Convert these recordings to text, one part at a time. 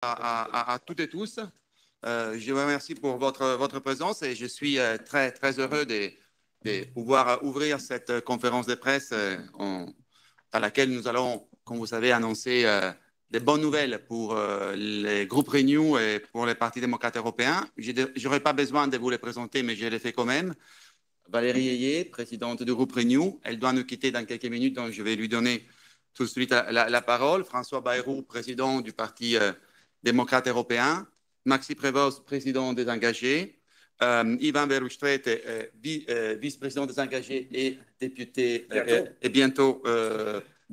à toutes et tous. Je vous remercie pour votre présence et je suis très heureux de pouvoir ouvrir cette conférence de presse à laquelle nous allons, comme vous savez, annoncer des bonnes nouvelles pour les groupes Renew et pour les partis démocrates européens. Je n'aurai pas besoin de vous les présenter, mais je les fais quand même. Valérie Ayé, présidente du groupe Renew, elle doit nous quitter dans quelques minutes, donc je vais lui donner tout de suite la parole. François Bayrou, président du Parti démocrate européen. Maxime Prévost, président des Engagés. Ivan Verhofstadt, vice-président des Engagés et député, et bientôt,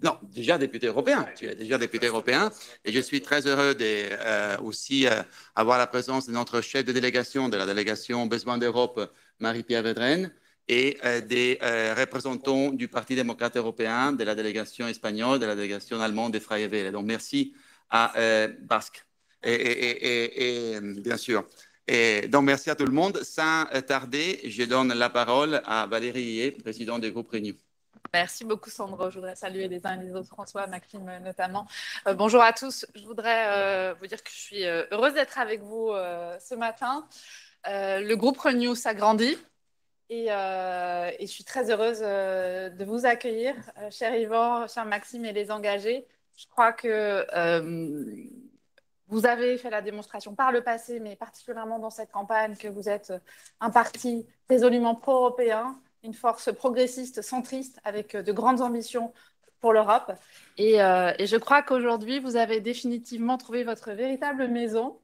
non, déjà député européen. Tu es déjà député européen. Et je suis très heureux de aussi avoir la présence de notre chef de délégation, de la délégation Besoin d'Europe, Marie-Pierre Vedrenne, et des représentants du Parti démocrate européen, de la délégation espagnole, de la délégation allemande des Freie Wähler. Donc, merci à Basque. Et bien sûr. Et donc, merci à tout le monde. Sans tarder, je donne la parole à Valérie Ayé, présidente du groupe Renew. Merci beaucoup, Sandro. Je voudrais saluer les uns et les autres, François, Maxime notamment. Bonjour à tous. Je voudrais vous dire que je suis heureuse d'être avec vous ce matin. Le groupe Renew s'agrandit. Et je suis très heureuse de vous accueillir, cher Yvan, cher Maxime et les engagés. Je crois que vous avez fait la démonstration par le passé, mais particulièrement dans cette campagne, que vous êtes un parti résolument pro-européen, une force progressiste, centriste, avec de grandes ambitions pour l'Europe. Et je crois qu'aujourd'hui, vous avez définitivement trouvé votre véritable maison.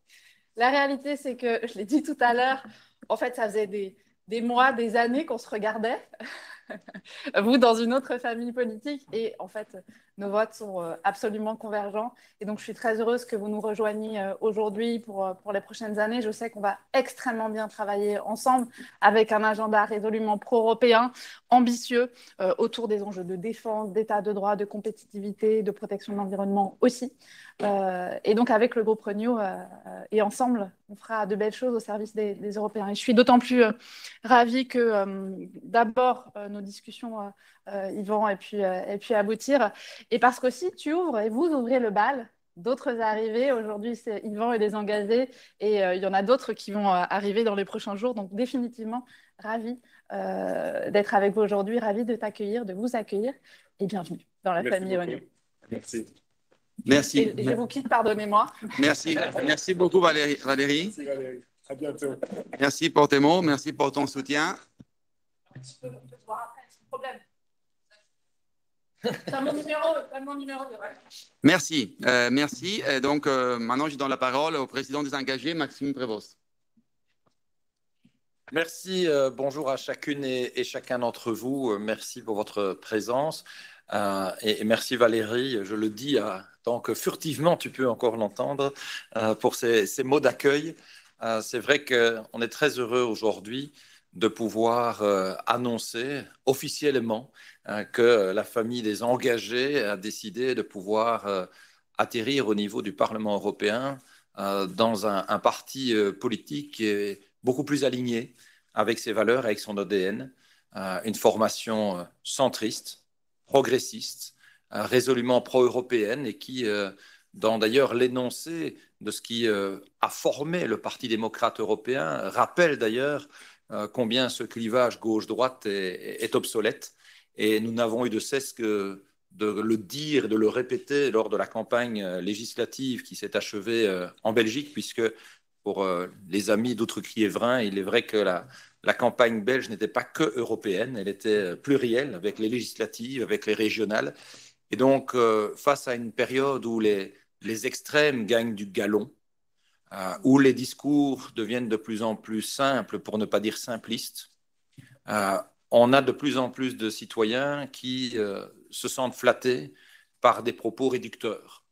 La réalité, c'est que, je l'ai dit tout à l'heure, en fait, ça faisait des mois, des années qu'on se regardait, vous dans une autre famille politique, et en fait, nos votes sont absolument convergents. Et donc, je suis très heureuse que vous nous rejoigniez aujourd'hui pour les prochaines années. Je sais qu'on va extrêmement bien travailler ensemble avec un agenda résolument pro-européen, ambitieux, autour des enjeux de défense, d'état de droit, de compétitivité, de protection de l'environnement aussi. Et donc, avec le groupe Renew et ensemble, on fera de belles choses au service des Européens. Et je suis d'autant plus ravie que d'abord, nos discussions, Yvan, et puis aboutir. Et parce qu'aussi, tu ouvres et vous ouvrez le bal d'autres arrivées. Aujourd'hui, c'est Yvan et les engagés. Et il y en a d'autres qui vont arriver dans les prochains jours. Donc, définitivement, ravie d'être avec vous aujourd'hui, ravie de t'accueillir, de vous accueillir. Et bienvenue dans la famille Renew. Merci. Merci. Et je vous quitte, pardonnez-moi. Merci. Merci beaucoup, Valérie. Merci, Valérie. À bientôt. Merci pour tes mots. Merci pour ton soutien. Je peux te voir après, c'est un problème. T'as mon numéro. Merci. Merci. Et donc, maintenant, je donne la parole au président des Engagés, Maxime Prévost. Merci. Bonjour à chacune et chacun d'entre vous. Merci pour votre présence. Et merci Valérie, je le dis tant que furtivement tu peux encore l'entendre, pour ces mots d'accueil. C'est vrai qu'on est très heureux aujourd'hui de pouvoir annoncer officiellement que la famille des engagés a décidé de pouvoir atterrir au niveau du Parlement européen dans un parti politique qui est beaucoup plus aligné avec ses valeurs, avec son ADN, une formation centriste, progressiste, résolument pro-européenne et qui, dans d'ailleurs l'énoncé de ce qui a formé le Parti démocrate européen, rappelle d'ailleurs combien ce clivage gauche-droite est obsolète. Et nous n'avons eu de cesse que de le dire, de le répéter lors de la campagne législative qui s'est achevée en Belgique, puisque pour les amis d'Outrecrier-Vrin, il est vrai que la campagne belge n'était pas que européenne, elle était plurielle avec les législatives, avec les régionales. Et donc, face à une période où les extrêmes gagnent du galon, où les discours deviennent de plus en plus simples, pour ne pas dire simplistes, on a de plus en plus de citoyens qui se sentent flattés par des propos réducteurs.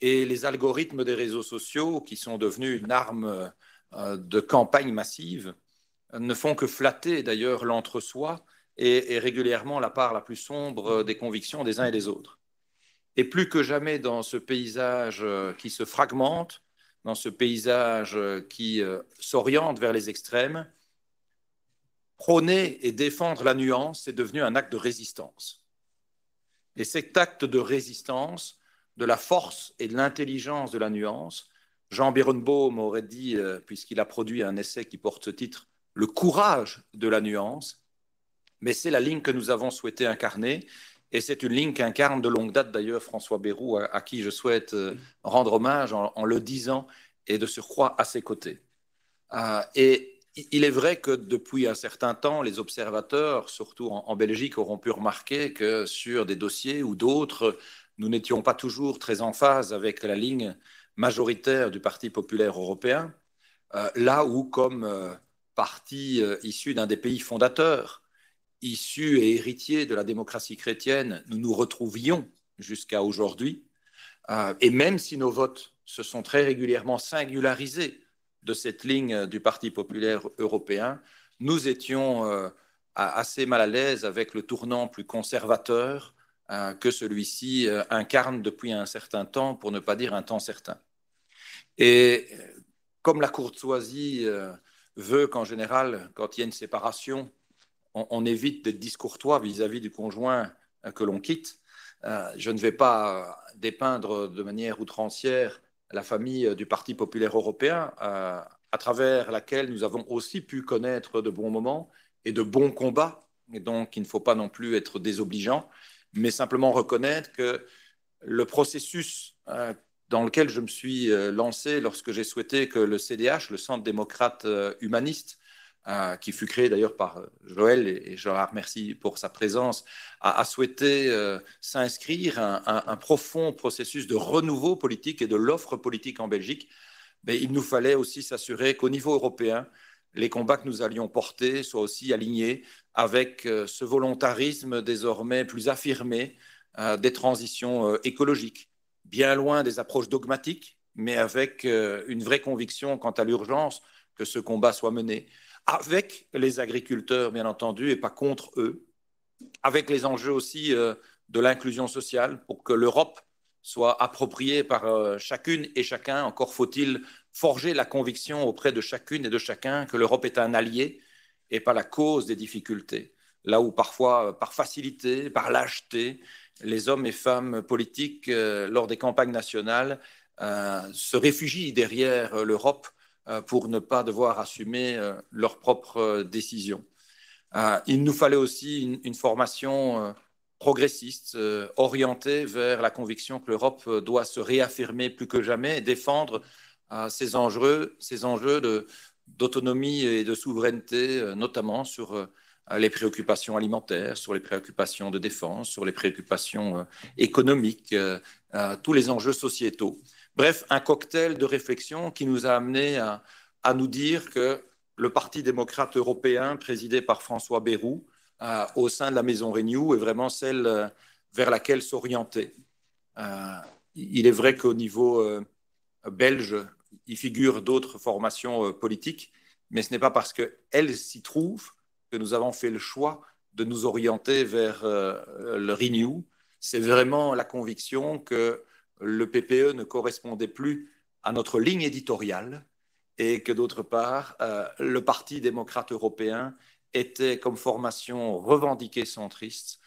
Et les algorithmes des réseaux sociaux, qui sont devenus une arme de campagne massive, ne font que flatter d'ailleurs l'entre-soi et régulièrement la part la plus sombre des convictions des uns et des autres. Et plus que jamais dans ce paysage qui se fragmente, dans ce paysage qui s'oriente vers les extrêmes, prôner et défendre la nuance est devenu un acte de résistance. Et cet acte de résistance de la force et de l'intelligence de la nuance. Jean Berenbaum aurait dit, puisqu'il a produit un essai qui porte ce titre, « Le courage de la nuance », mais c'est la ligne que nous avons souhaité incarner, et c'est une ligne qu'incarne de longue date d'ailleurs François Bayrou, à qui je souhaite rendre hommage en le disant, et de surcroît à ses côtés. Et il est vrai que depuis un certain temps, les observateurs, surtout en Belgique, auront pu remarquer que sur des dossiers ou d'autres, nous n'étions pas toujours très en phase avec la ligne majoritaire du Parti populaire européen, là où, comme parti issu d'un des pays fondateurs, issu et héritier de la démocratie chrétienne, nous nous retrouvions jusqu'à aujourd'hui. Et même si nos votes se sont très régulièrement singularisés de cette ligne du Parti populaire européen, nous étions assez mal à l'aise avec le tournant plus conservateur que celui-ci incarne depuis un certain temps, pour ne pas dire un temps certain. Et comme la courtoisie veut qu'en général, quand il y a une séparation, on évite d'être discourtois vis-à-vis du conjoint que l'on quitte, je ne vais pas dépeindre de manière outrancière la famille du Parti populaire européen, à travers laquelle nous avons aussi pu connaître de bons moments et de bons combats. Et donc, il ne faut pas non plus être désobligeant, mais simplement reconnaître que le processus dans lequel je me suis lancé lorsque j'ai souhaité que le CDH, le Centre démocrate humaniste, qui fut créé d'ailleurs par Joël, et je le remercie pour sa présence, a souhaité s'inscrire un profond processus de renouveau politique et de l'offre politique en Belgique. Mais il nous fallait aussi s'assurer qu'au niveau européen, les combats que nous allions porter soient aussi alignés avec ce volontarisme désormais plus affirmé des transitions écologiques, bien loin des approches dogmatiques, mais avec une vraie conviction quant à l'urgence que ce combat soit mené, avec les agriculteurs, bien entendu, et pas contre eux, avec les enjeux aussi de l'inclusion sociale, pour que l'Europe soit appropriée par chacune et chacun. Encore faut-il forger la conviction auprès de chacune et de chacun que l'Europe est un allié et pas la cause des difficultés. Là où parfois, par facilité, par lâcheté, les hommes et femmes politiques, lors des campagnes nationales, se réfugient derrière l'Europe pour ne pas devoir assumer leurs propres décisions. Il nous fallait aussi une formation progressiste, orientée vers la conviction que l'Europe doit se réaffirmer plus que jamais et défendre ces enjeux d'autonomie et de souveraineté, notamment sur les préoccupations alimentaires, sur les préoccupations de défense, sur les préoccupations économiques, tous les enjeux sociétaux. Bref, un cocktail de réflexion qui nous a amené à nous dire que le Parti démocrate européen, présidé par François Bayrou, au sein de la Maison Renew, est vraiment celle vers laquelle s'orienter. Il est vrai qu'au niveau belge, il figure d'autres formations politiques, mais ce n'est pas parce qu'elles s'y trouvent que nous avons fait le choix de nous orienter vers le Renew. C'est vraiment la conviction que le PPE ne correspondait plus à notre ligne éditoriale et que d'autre part, le Parti démocrate européen était comme formation revendiquée centriste,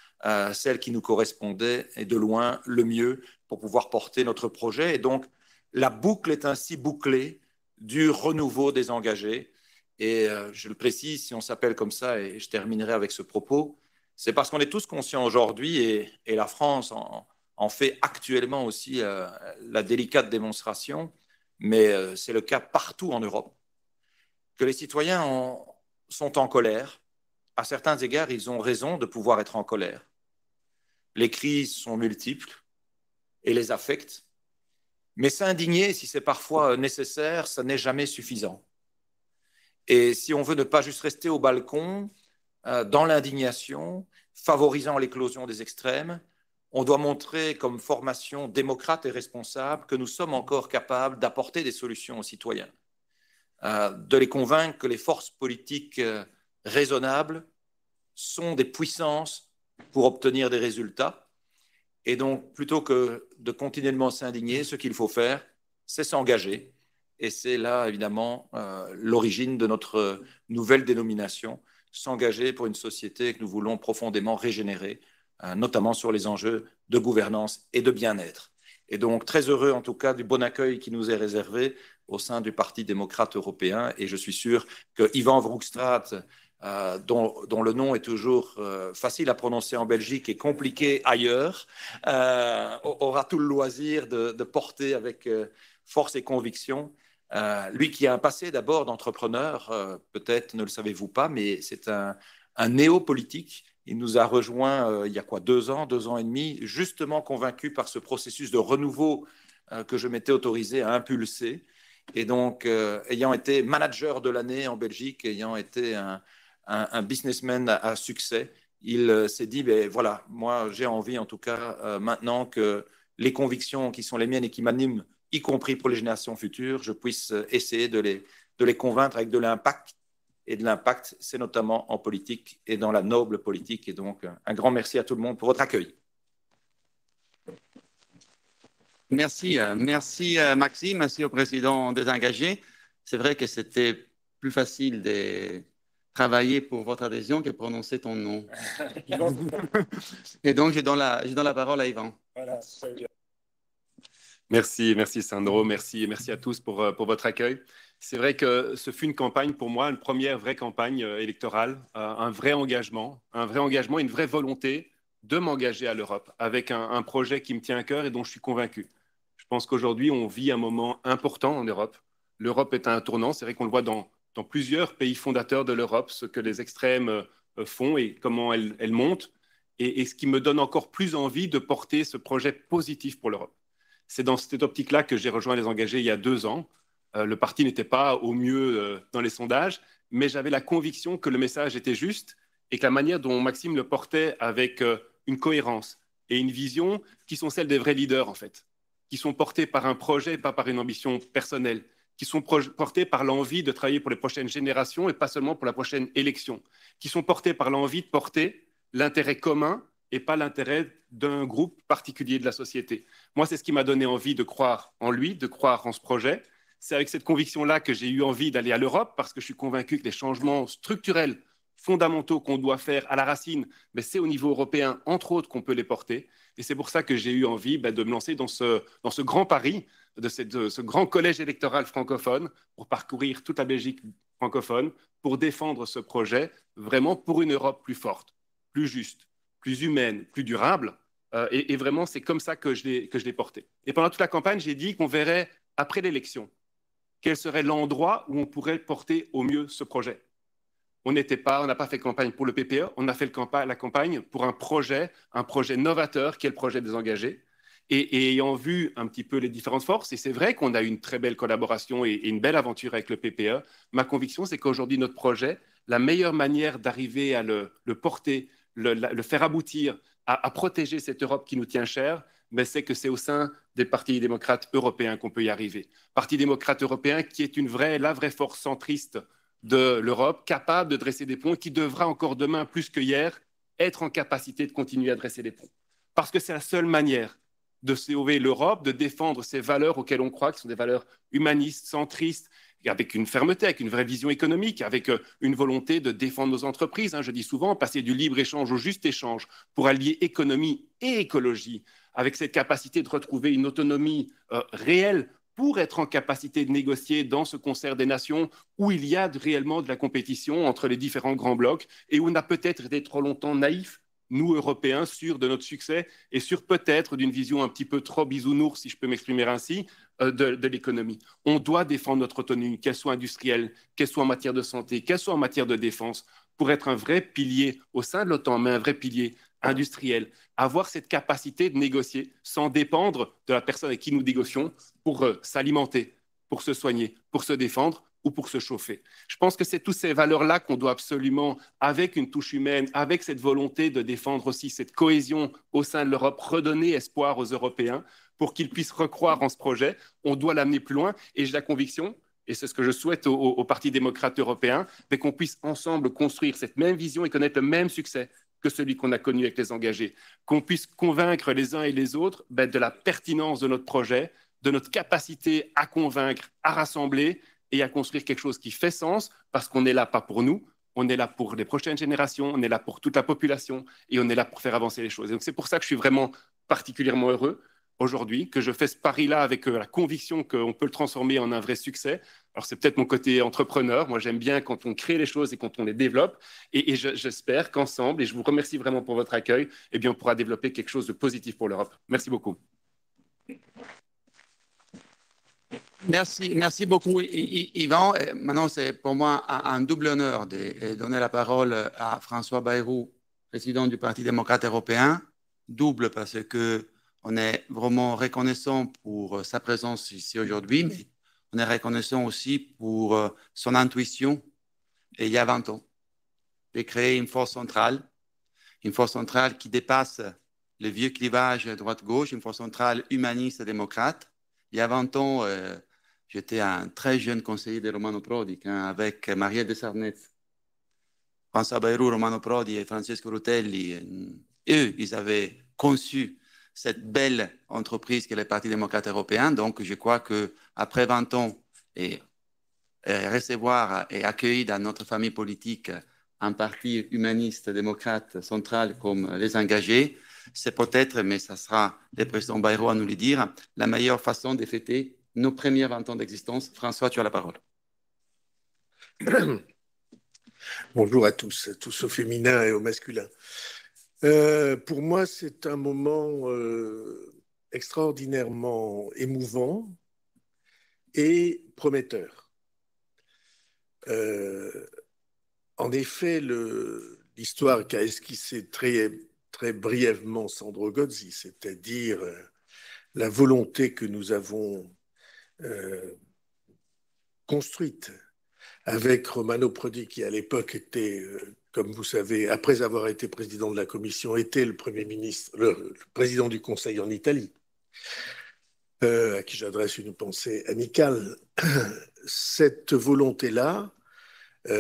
celle qui nous correspondait et de loin le mieux pour pouvoir porter notre projet. Et donc, la boucle est ainsi bouclée du renouveau des engagés. Et je le précise, si on s'appelle comme ça, et je terminerai avec ce propos, c'est parce qu'on est tous conscients aujourd'hui, et la France en fait actuellement aussi la délicate démonstration, mais c'est le cas partout en Europe, que les citoyens sont en colère. À certains égards, ils ont raison de pouvoir être en colère. Les crises sont multiples et les affectent, mais s'indigner, si c'est parfois nécessaire, ça n'est jamais suffisant. Et si on veut ne pas juste rester au balcon, dans l'indignation, favorisant l'éclosion des extrêmes, on doit montrer comme formation démocrate et responsable que nous sommes encore capables d'apporter des solutions aux citoyens, de les convaincre que les forces politiques raisonnables sont des puissances pour obtenir des résultats. Et donc, plutôt que de continuellement s'indigner, ce qu'il faut faire, c'est s'engager. Et c'est là, évidemment, l'origine de notre nouvelle dénomination, s'engager pour une société que nous voulons profondément régénérer, notamment sur les enjeux de gouvernance et de bien-être. Et donc, très heureux en tout cas du bon accueil qui nous est réservé au sein du Parti démocrate européen. Et je suis sûr que Ivan Vroegstraat, dont le nom est toujours facile à prononcer en Belgique et compliqué ailleurs, aura tout le loisir de porter avec force et conviction. Lui qui a un passé d'abord d'entrepreneur, peut-être ne le savez-vous pas, mais c'est un néopolitique. Il nous a rejoints il y a 2 ans, 2 ans et demi, justement convaincu par ce processus de renouveau que je m'étais autorisé à impulser. Et donc, ayant été manager de l'année en Belgique, ayant été un businessman à succès, il s'est dit, ben voilà, moi j'ai envie en tout cas maintenant que les convictions qui sont les miennes et qui m'animent, y compris pour les générations futures, je puisse essayer de les convaincre avec de l'impact. Et de l'impact, c'est notamment en politique et dans la noble politique. Et donc, un grand merci à tout le monde pour votre accueil. Merci, merci Maxime, merci au président des engagés. C'est vrai que c'était plus facile de travailler pour votre adhésion que prononcer ton nom. Et donc, je donne la parole à Yvan. Voilà, très bien. Merci Sandro, merci à tous pour votre accueil. C'est vrai que ce fut une campagne pour moi, une première vraie campagne électorale, un vrai engagement, une vraie volonté de m'engager à l'Europe avec un projet qui me tient à cœur et dont je suis convaincu. Je pense qu'aujourd'hui, on vit un moment important en Europe. L'Europe est à un tournant, c'est vrai qu'on le voit dans plusieurs pays fondateurs de l'Europe, ce que les extrêmes font et comment elles montent, et ce qui me donne encore plus envie de porter ce projet positif pour l'Europe. C'est dans cette optique-là que j'ai rejoint les engagés il y a 2 ans. Le parti n'était pas au mieux dans les sondages, mais j'avais la conviction que le message était juste et que la manière dont Maxime le portait avec une cohérence et une vision qui sont celles des vrais leaders, en fait, qui sont portés par un projet, pas par une ambition personnelle, qui sont portés par l'envie de travailler pour les prochaines générations et pas seulement pour la prochaine élection, qui sont portés par l'envie de porter l'intérêt commun et pas l'intérêt d'un groupe particulier de la société. Moi, c'est ce qui m'a donné envie de croire en lui, de croire en ce projet. C'est avec cette conviction-là que j'ai eu envie d'aller à l'Europe, parce que je suis convaincu que les changements structurels, fondamentaux qu'on doit faire à la racine, mais c'est au niveau européen, entre autres, qu'on peut les porter. Et c'est pour ça que j'ai eu envie de me lancer dans ce grand pari, de ce grand collège électoral francophone, pour parcourir toute la Belgique francophone, pour défendre ce projet, vraiment pour une Europe plus forte, plus juste, plus humaine, plus durable. Et vraiment, c'est comme ça que je l'ai porté. Et pendant toute la campagne, j'ai dit qu'on verrait, après l'élection, quel serait l'endroit où on pourrait porter au mieux ce projet. On n'a pas fait campagne pour le PPE, on a fait la campagne pour un projet novateur qui est le projet des engagés. Et ayant vu un petit peu les différentes forces, et c'est vrai qu'on a eu une très belle collaboration et une belle aventure avec le PPE, ma conviction, c'est qu'aujourd'hui, notre projet, la meilleure manière d'arriver à le porter, le faire aboutir, à protéger cette Europe qui nous tient chère, mais c'est que c'est au sein des partis démocrates européens qu'on peut y arriver. Parti démocrate européen qui est la vraie force centriste de l'Europe, capable de dresser des ponts, qui devra encore demain, plus que hier, être en capacité de continuer à dresser des ponts. Parce que c'est la seule manière de sauver l'Europe, de défendre ces valeurs auxquelles on croit, qui sont des valeurs humanistes, centristes, avec une fermeté, avec une vraie vision économique, avec une volonté de défendre nos entreprises. Je dis souvent, passer du libre-échange au juste échange pour allier économie et écologie, avec cette capacité de retrouver une autonomie réelle pour être en capacité de négocier dans ce concert des nations où il y a réellement de la compétition entre les différents grands blocs et où on a peut-être été trop longtemps naïfs, nous, Européens, sûrs de notre succès et sûrs peut-être d'une vision un petit peu trop bisounours, si je peux m'exprimer ainsi, de l'économie. On doit défendre notre autonomie, qu'elle soit industrielle, qu'elle soit en matière de santé, qu'elle soit en matière de défense, pour être un vrai pilier au sein de l'OTAN, mais un vrai pilier industriel, avoir cette capacité de négocier sans dépendre de la personne avec qui nous négocions pour s'alimenter, pour se soigner, pour se défendre ou pour se chauffer. Je pense que c'est toutes ces valeurs-là qu'on doit absolument, avec une touche humaine, avec cette volonté de défendre aussi cette cohésion au sein de l'Europe, redonner espoir aux Européens pour qu'ils puissent recroire en ce projet. On doit l'amener plus loin et j'ai la conviction, et c'est ce que je souhaite au Parti démocrate européen, mais qu'on puisse ensemble construire cette même vision et connaître le même succès que celui qu'on a connu avec les engagés, qu'on puisse convaincre les uns et les autres de la pertinence de notre projet, de notre capacité à convaincre, à rassembler et à construire quelque chose qui fait sens, parce qu'on n'est là pas pour nous, on est là pour les prochaines générations, on est là pour toute la population et on est là pour faire avancer les choses. Et donc c'est pour ça que je suis vraiment particulièrement heureux aujourd'hui, que je fais ce pari-là avec la conviction qu'on peut le transformer en un vrai succès. Alors, c'est peut-être mon côté entrepreneur. Moi, j'aime bien quand on crée les choses et quand on les développe. Et j'espère qu'ensemble, et je vous remercie vraiment pour votre accueil, eh bien, on pourra développer quelque chose de positif pour l'Europe. Merci beaucoup. Merci beaucoup, Yvan. Maintenant, c'est pour moi un double honneur de donner la parole à François Bayrou, président du Parti démocrate européen. Double parce qu'on est vraiment reconnaissant pour sa présence ici aujourd'hui, mais on est reconnaissant aussi pour son intuition, et il y a 20 ans, de créer une force centrale qui dépasse le vieux clivage droite-gauche, une force centrale humaniste et démocrate. Il y a 20 ans, j'étais un très jeune conseiller de Romano Prodi, avec Maria de Sarnez, François Bayrou, Romano Prodi et Francesco Rutelli. Eux, ils avaient conçu cette belle entreprise qu'est le Parti démocrate européen. Donc, je crois qu'après 20 ans, et recevoir et accueillir dans notre famille politique un parti humaniste, démocrate, central comme les engagés, c'est peut-être, mais ça sera le président Bayrou à nous le dire, la meilleure façon de fêter nos premiers 20 ans d'existence. François, tu as la parole. Bonjour à tous au féminin et au masculin. Pour moi, c'est un moment extraordinairement émouvant et prometteur. En effet, l'histoire qu'a esquissée très brièvement Sandro Gozzi, c'est-à-dire la volonté que nous avons construite avec Romano Prodi, qui à l'époque était, comme vous savez, après avoir été président de la Commission, était le Premier ministre, le président du Conseil en Italie, à qui j'adresse une pensée amicale. Cette volonté-là,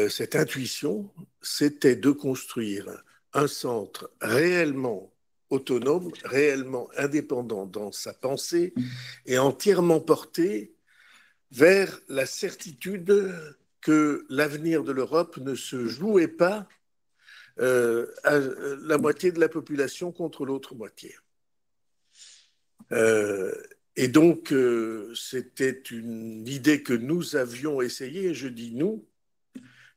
cette intuition, c'était de construire un centre réellement autonome, réellement indépendant dans sa pensée et entièrement porté vers la certitude que l'avenir de l'Europe ne se jouait pas à la moitié de la population contre l'autre moitié. Et donc, c'était une idée que nous avions essayé, et je dis nous,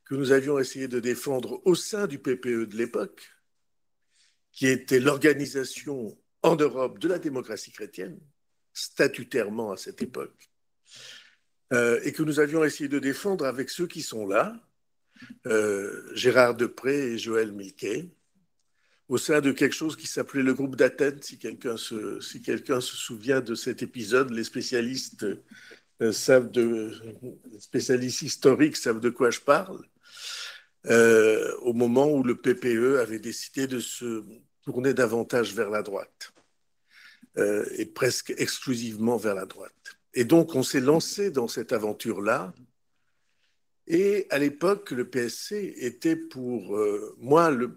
que nous avions essayé de défendre au sein du PPE de l'époque, qui était l'organisation en Europe de la démocratie chrétienne, statutairement à cette époque, et que nous avions essayé de défendre avec ceux qui sont là, Gérard Deprez et Joël Milquet, au sein de quelque chose qui s'appelait le groupe d'Athènes, si quelqu'un se souvient de cet épisode, les spécialistes spécialistes historiques savent de quoi je parle, au moment où le PPE avait décidé de se tourner davantage vers la droite, et presque exclusivement vers la droite. Et donc, on s'est lancé dans cette aventure-là. Et à l'époque, le PSC était pour moi le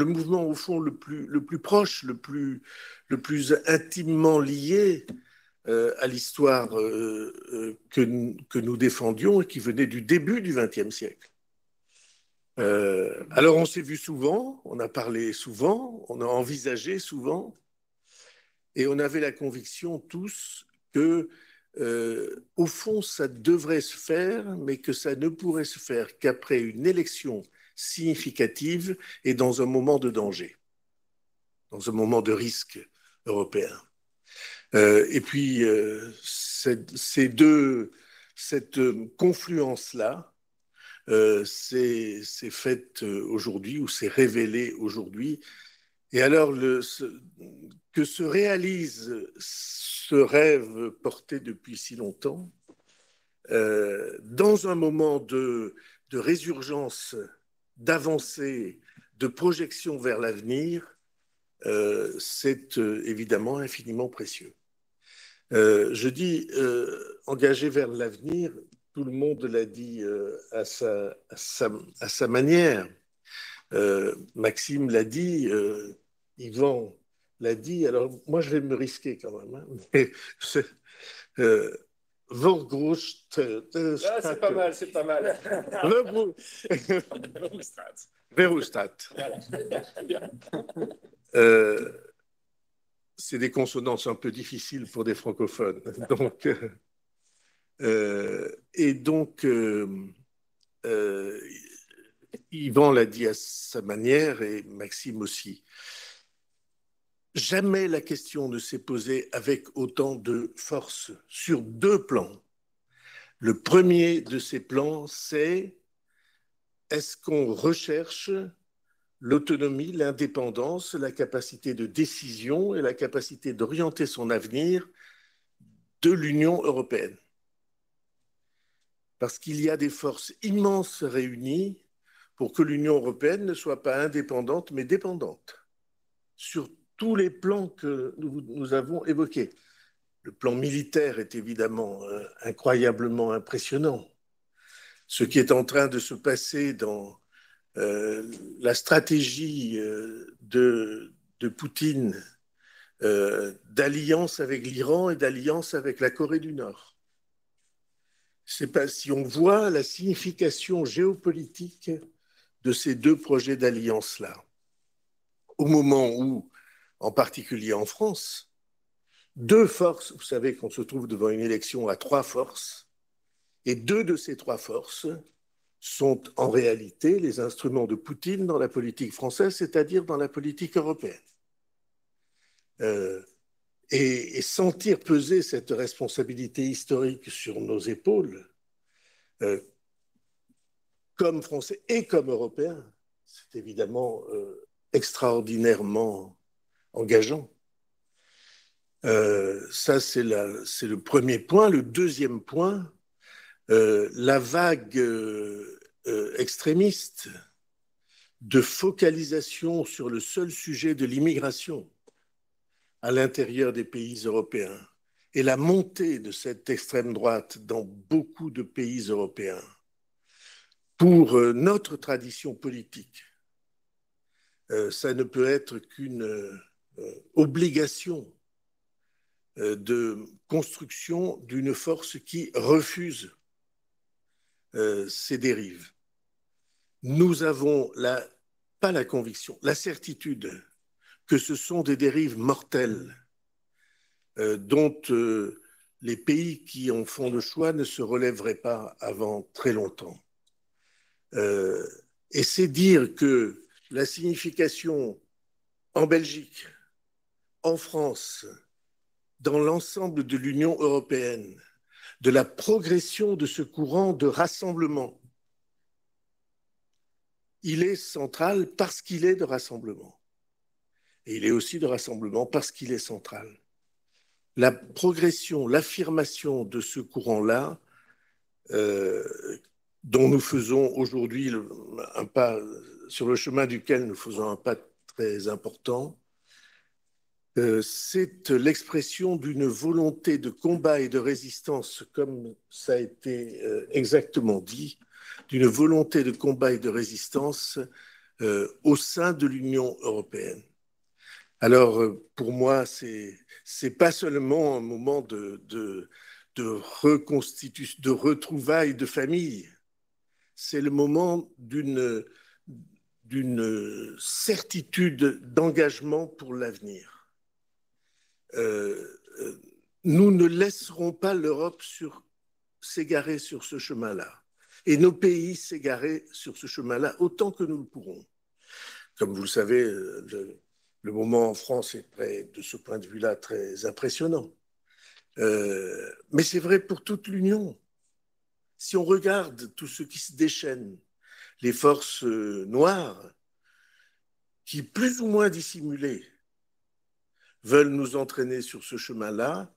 mouvement, au fond, le plus proche, le plus intimement lié à l'histoire que nous défendions et qui venait du début du XXe siècle. Alors, on s'est vu souvent, on a parlé souvent, on a envisagé souvent, et on avait la conviction tous que, au fond, ça devrait se faire, mais que ça ne pourrait se faire qu'après une élection significative et dans un moment de danger, dans un moment de risque européen. Et puis, cette confluence-là s'est faite aujourd'hui, ou s'est révélée aujourd'hui. Et alors, que se réalise ce rêve porté depuis si longtemps, dans un moment de résurgence, d'avancée, de projection vers l'avenir, c'est évidemment infiniment précieux. Je dis engagé vers l'avenir, tout le monde l'a dit à sa manière. Maxime l'a dit, Yvan l'a dit, alors moi je vais me risquer quand même. C'est pas mal, c'est pas mal. Verhofstadt. c'est des consonances un peu difficiles pour des francophones. Donc, Yvan l'a dit à sa manière et Maxime aussi. Jamais la question ne s'est posée avec autant de force sur deux plans. Le premier de ces plans, c'est est-ce qu'on recherche l'autonomie, l'indépendance, la capacité de décision et la capacité d'orienter son avenir de l'Union européenne. Parce qu'il y a des forces immenses réunies pour que l'Union européenne ne soit pas indépendante, mais dépendante, sur tous les plans que nous avons évoqués. Le plan militaire est évidemment incroyablement impressionnant. Ce qui est en train de se passer dans la stratégie de Poutine d'alliance avec l'Iran et d'alliance avec la Corée du Nord. C'est pas, si on voit la signification géopolitique de ces deux projets d'alliance-là, au moment où, en particulier en France, deux forces, vous savez qu'on se trouve devant une élection à trois forces, et deux de ces trois forces sont en réalité les instruments de Poutine dans la politique française, c'est-à-dire dans la politique européenne. Et sentir peser cette responsabilité historique sur nos épaules, comme Français et comme Européens, c'est évidemment extraordinairement engageant. Ça, c'est le premier point. Le deuxième point, la vague extrémiste de focalisation sur le seul sujet de l'immigration à l'intérieur des pays européens et la montée de cette extrême droite dans beaucoup de pays européens pour notre tradition politique, ça ne peut être qu'une obligation de construction d'une force qui refuse ces dérives. Nous avons pas la conviction, la certitude que ce sont des dérives mortelles dont les pays qui en font le choix ne se relèveraient pas avant très longtemps. Et c'est dire que la signification en Belgique, en France, dans l'ensemble de l'Union européenne, de la progression de ce courant de rassemblement, il est central parce qu'il est de rassemblement. Et il est aussi de rassemblement parce qu'il est central. La progression, l'affirmation de ce courant-là, dont nous faisons aujourd'hui un pas, sur le chemin duquel nous faisons un pas très important, c'est l'expression d'une volonté de combat et de résistance, comme ça a été exactement dit, d'une volonté de combat et de résistance au sein de l'Union européenne. Alors, pour moi, c'est pas seulement un moment de reconstitution, de retrouvailles de famille. C'est le moment d'une certitude d'engagement pour l'avenir. Nous ne laisserons pas l'Europe s'égarer sur ce chemin-là. Et nos pays s'égarer sur ce chemin-là autant que nous le pourrons. Comme vous le savez, le moment en France est, de ce point de vue-là, très impressionnant. Mais c'est vrai pour toute l'Union. Si on regarde tout ce qui se déchaîne, les forces noires, qui plus ou moins dissimulées, veulent nous entraîner sur ce chemin-là,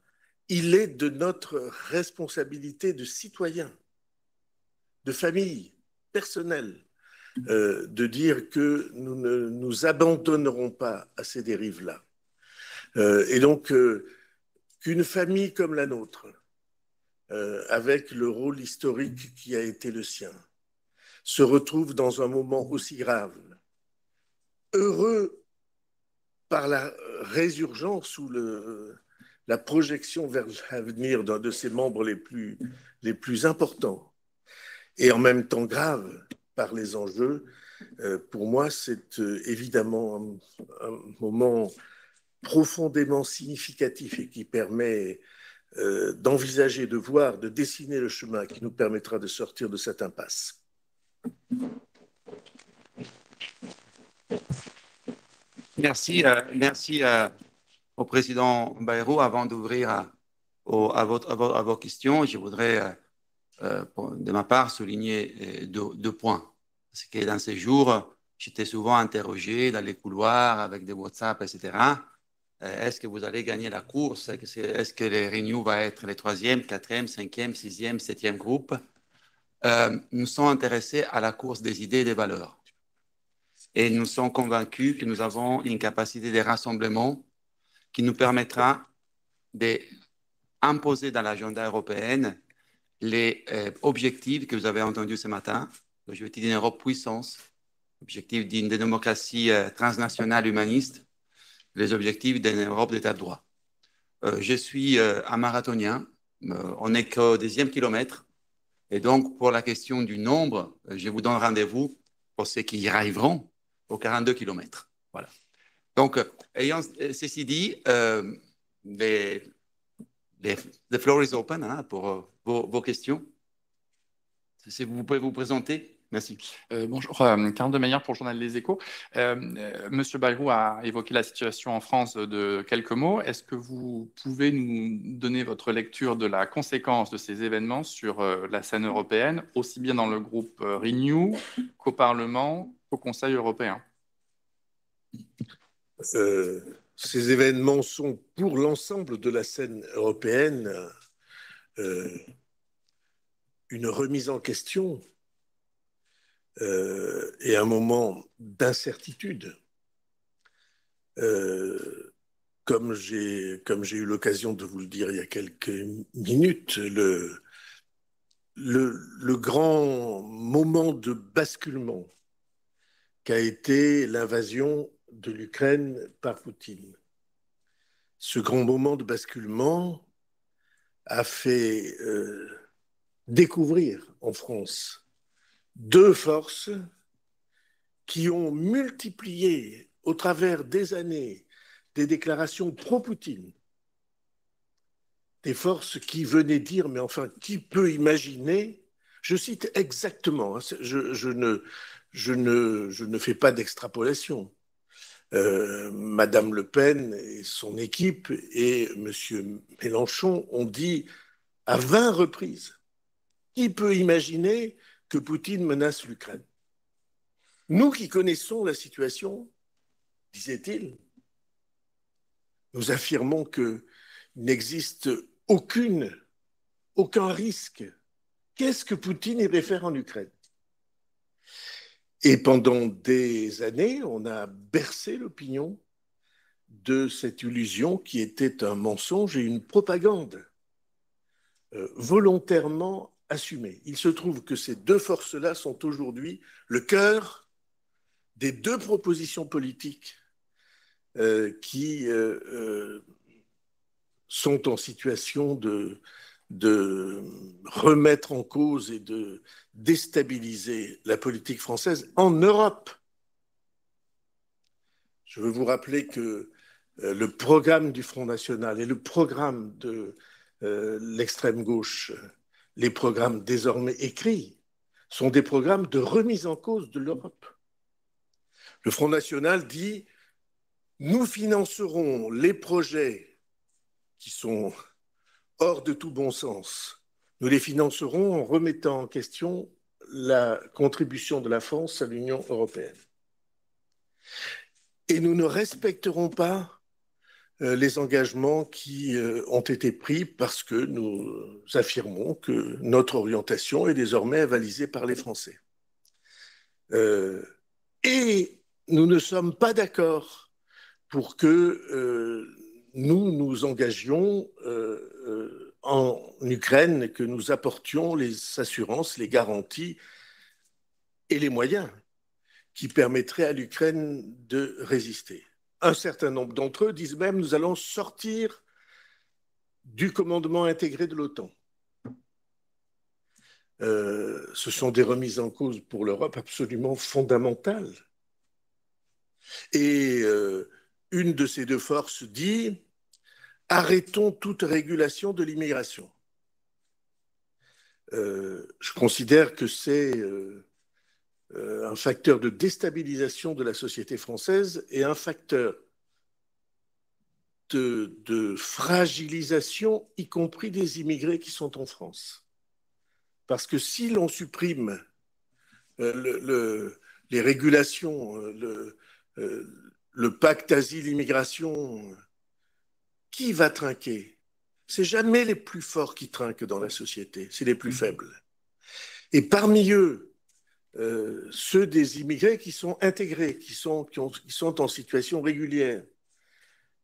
il est de notre responsabilité de citoyens, de famille, personnelle, de dire que nous ne nous abandonnerons pas à ces dérives-là. Et donc, qu'une famille comme la nôtre, avec le rôle historique qui a été le sien, se retrouve dans un moment aussi grave, heureux par la résurgence ou la projection vers l'avenir d'un de ses membres les plus importants, et en même temps grave par les enjeux, pour moi, c'est évidemment un moment profondément significatif et qui permet d'envisager, de voir, de dessiner le chemin qui nous permettra de sortir de cette impasse. Merci, merci au président Bayrou. Avant d'ouvrir à vos questions, je voudrais, de ma part, souligner deux points. Parce que dans ces jours, j'étais souvent interrogé dans les couloirs avec des WhatsApp, etc. Est-ce que vous allez gagner la course? Est-ce que les Renew va être les 3e, 4e, 5e, 6e, 7e groupe? Nous sommes intéressés à la course des idées et des valeurs. Et nous sommes convaincus que nous avons une capacité de rassemblement qui nous permettra d'imposer dans l'agenda européen les objectifs que vous avez entendus ce matin, l'objectif d'une Europe puissance, l'objectif d'une démocratie transnationale humaniste, les objectifs d'une Europe d'état de droit. Je suis un marathonien, on n'est qu'au 10e kilomètre, et donc pour la question du nombre, je vous donne rendez-vous pour ceux qui y arriveront aux 42 kilomètres. Voilà. Donc, ayant ceci dit, the floor is open pour vos questions. Si vous pouvez vous présenter. Merci. Bonjour, Karl de Meyer pour le journal Les Échos. Monsieur Bayrou a évoqué la situation en France de quelques mots. Est-ce que vous pouvez nous donner votre lecture de la conséquence de ces événements sur la scène européenne, aussi bien dans le groupe Renew qu'au Parlement, qu'au Conseil européen? Ces événements sont pour l'ensemble de la scène européenne une remise en question et un moment d'incertitude. Comme j'ai eu l'occasion de vous le dire il y a quelques minutes, le grand moment de basculement qu'a été l'invasion de l'Ukraine par Poutine. Ce grand moment de basculement a fait découvrir en France deux forces qui ont multiplié au travers des années des déclarations pro-Poutine. Des forces qui venaient dire, mais enfin, qui peut imaginer, je cite exactement, je ne fais pas d'extrapolation. Madame Le Pen et son équipe et Monsieur Mélenchon ont dit à 20 reprises, qui peut imaginer que Poutine menace l'Ukraine? Nous qui connaissons la situation, disait-il, nous affirmons qu'il n'existe aucun risque. Qu'est-ce que Poutine irait faire en Ukraine? Et pendant des années, on a bercé l'opinion de cette illusion qui était un mensonge et une propagande volontairement assumée. Il se trouve que ces deux forces-là sont aujourd'hui le cœur des deux propositions politiques qui sont en situation de remettre en cause et de déstabiliser la politique française en Europe. Je veux vous rappeler que le programme du Front National et le programme de l'extrême gauche, les programmes désormais écrits, sont des programmes de remise en cause de l'Europe. Le Front National dit « Nous financerons les projets qui sont hors de tout bon sens. Nous les financerons en remettant en question la contribution de la France à l'Union européenne. Et nous ne respecterons pas les engagements qui ont été pris parce que nous affirmons que notre orientation est désormais avalisée par les Français. Et nous ne sommes pas d'accord pour que nous nous engagions en Ukraine et que nous apportions les assurances, les garanties et les moyens qui permettraient à l'Ukraine de résister. Un certain nombre d'entre eux disent même nous allons sortir du commandement intégré de l'OTAN. Ce sont des remises en cause pour l'Europe absolument fondamentales. Et une de ces deux forces dit « Arrêtons toute régulation de l'immigration ». Je considère que c'est un facteur de déstabilisation de la société française et un facteur de fragilisation, y compris des immigrés qui sont en France. Parce que si l'on supprime les régulations, le pacte asile-immigration, qui va trinquer? C'est jamais les plus forts qui trinquent dans la société, c'est les plus faibles. Et parmi eux, ceux des immigrés qui sont intégrés, qui sont en situation régulière,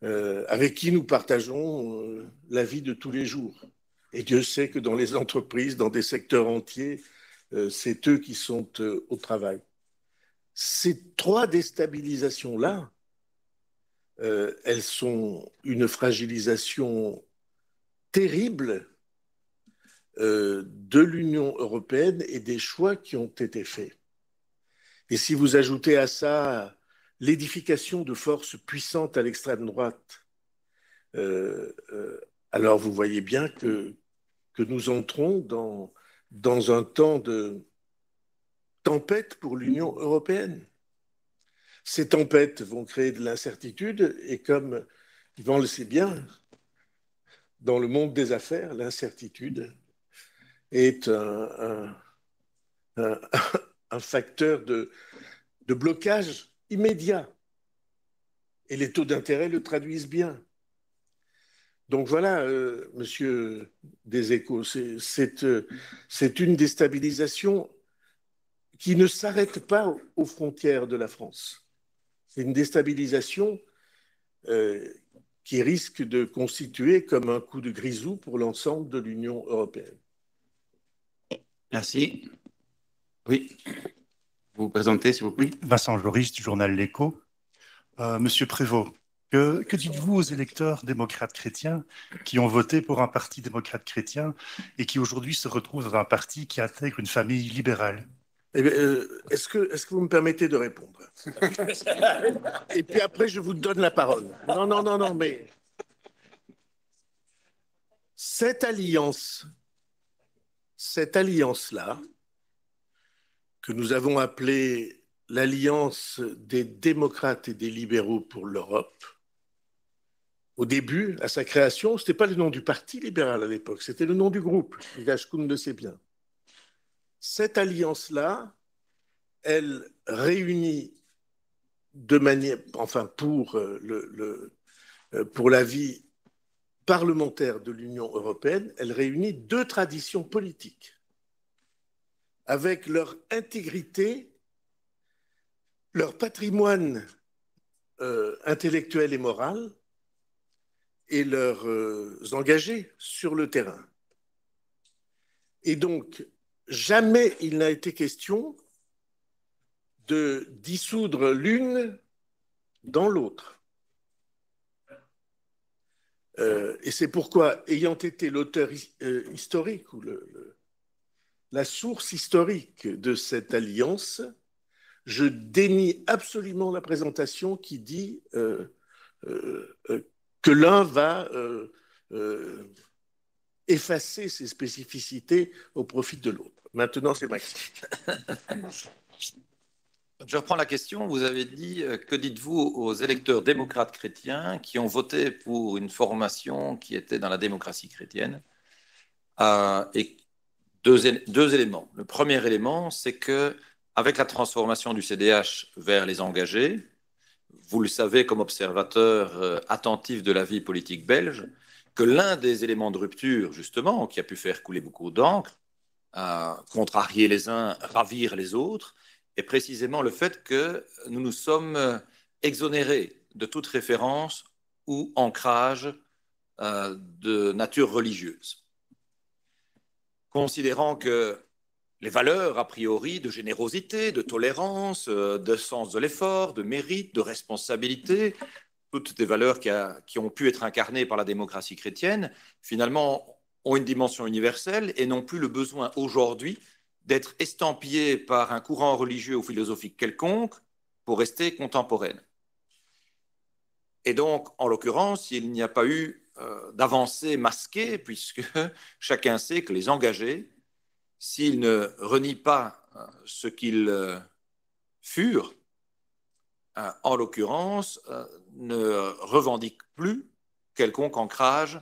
avec qui nous partageons la vie de tous les jours. Et Dieu sait que dans les entreprises, dans des secteurs entiers, c'est eux qui sont au travail. Ces trois déstabilisations-là, elles sont une fragilisation terrible de l'Union européenne et des choix qui ont été faits. Et si vous ajoutez à ça l'édification de forces puissantes à l'extrême droite, alors vous voyez bien que nous entrons dans un temps de tempête pour l'Union européenne. Ces tempêtes vont créer de l'incertitude et comme Yvan le sait bien, dans le monde des affaires, l'incertitude est un facteur de blocage immédiat. Et les taux d'intérêt le traduisent bien. Donc voilà, monsieur des Échos, c'est une déstabilisation qui ne s'arrête pas aux frontières de la France. C'est une déstabilisation qui risque de constituer comme un coup de grisou pour l'ensemble de l'Union européenne. Merci. Oui, vous vous présentez, s'il vous plaît. Oui, Vincent Joris du journal L'Écho. Monsieur Prévost, que dites-vous aux électeurs démocrates chrétiens qui ont voté pour un parti démocrate chrétien et qui aujourd'hui se retrouvent dans un parti qui intègre une famille libérale? Est-ce que vous me permettez de répondre? Et puis après, je vous donne la parole. Non, mais cette alliance-là, que nous avons appelée l'alliance des démocrates et des libéraux pour l'Europe, au début, à sa création, ce n'était pas le nom du parti libéral à l'époque, c'était le nom du groupe. Hidalgo le sait bien. Cette alliance-là, elle réunit de manière, enfin pour la vie parlementaire de l'Union européenne, elle réunit deux traditions politiques avec leur intégrité, leur patrimoine intellectuel et moral et leurs engagés sur le terrain. Et donc, jamais il n'a été question de dissoudre l'une dans l'autre. Et c'est pourquoi, ayant été l'auteur historique ou la source historique de cette alliance, je dénie absolument la présentation qui dit que l'un va effacer ses spécificités au profit de l'autre. Maintenant, c'est Maxime. Je reprends la question. Vous avez dit, que dites-vous aux électeurs démocrates chrétiens qui ont voté pour une formation qui était dans la démocratie chrétienne? Et deux éléments. Le premier élément, c'est que avec la transformation du CDH vers les engagés, vous le savez comme observateur attentif de la vie politique belge, que l'un des éléments de rupture, justement, qui a pu faire couler beaucoup d'encre, contrarier les uns, ravir les autres, est précisément le fait que nous nous sommes exonérés de toute référence ou ancrage de nature religieuse. Considérant que les valeurs, a priori, de générosité, de tolérance, de sens de l'effort, de mérite, de responsabilité, toutes des valeurs qui ont pu être incarnées par la démocratie chrétienne, finalement, ont une dimension universelle et n'ont plus le besoin aujourd'hui d'être estampillées par un courant religieux ou philosophique quelconque pour rester contemporaines. Et donc, en l'occurrence, il n'y a pas eu d'avancée masquée, puisque chacun sait que les engagés, s'ils ne renient pas ce qu'ils furent, en l'occurrence, ne revendiquent plus quelconque ancrage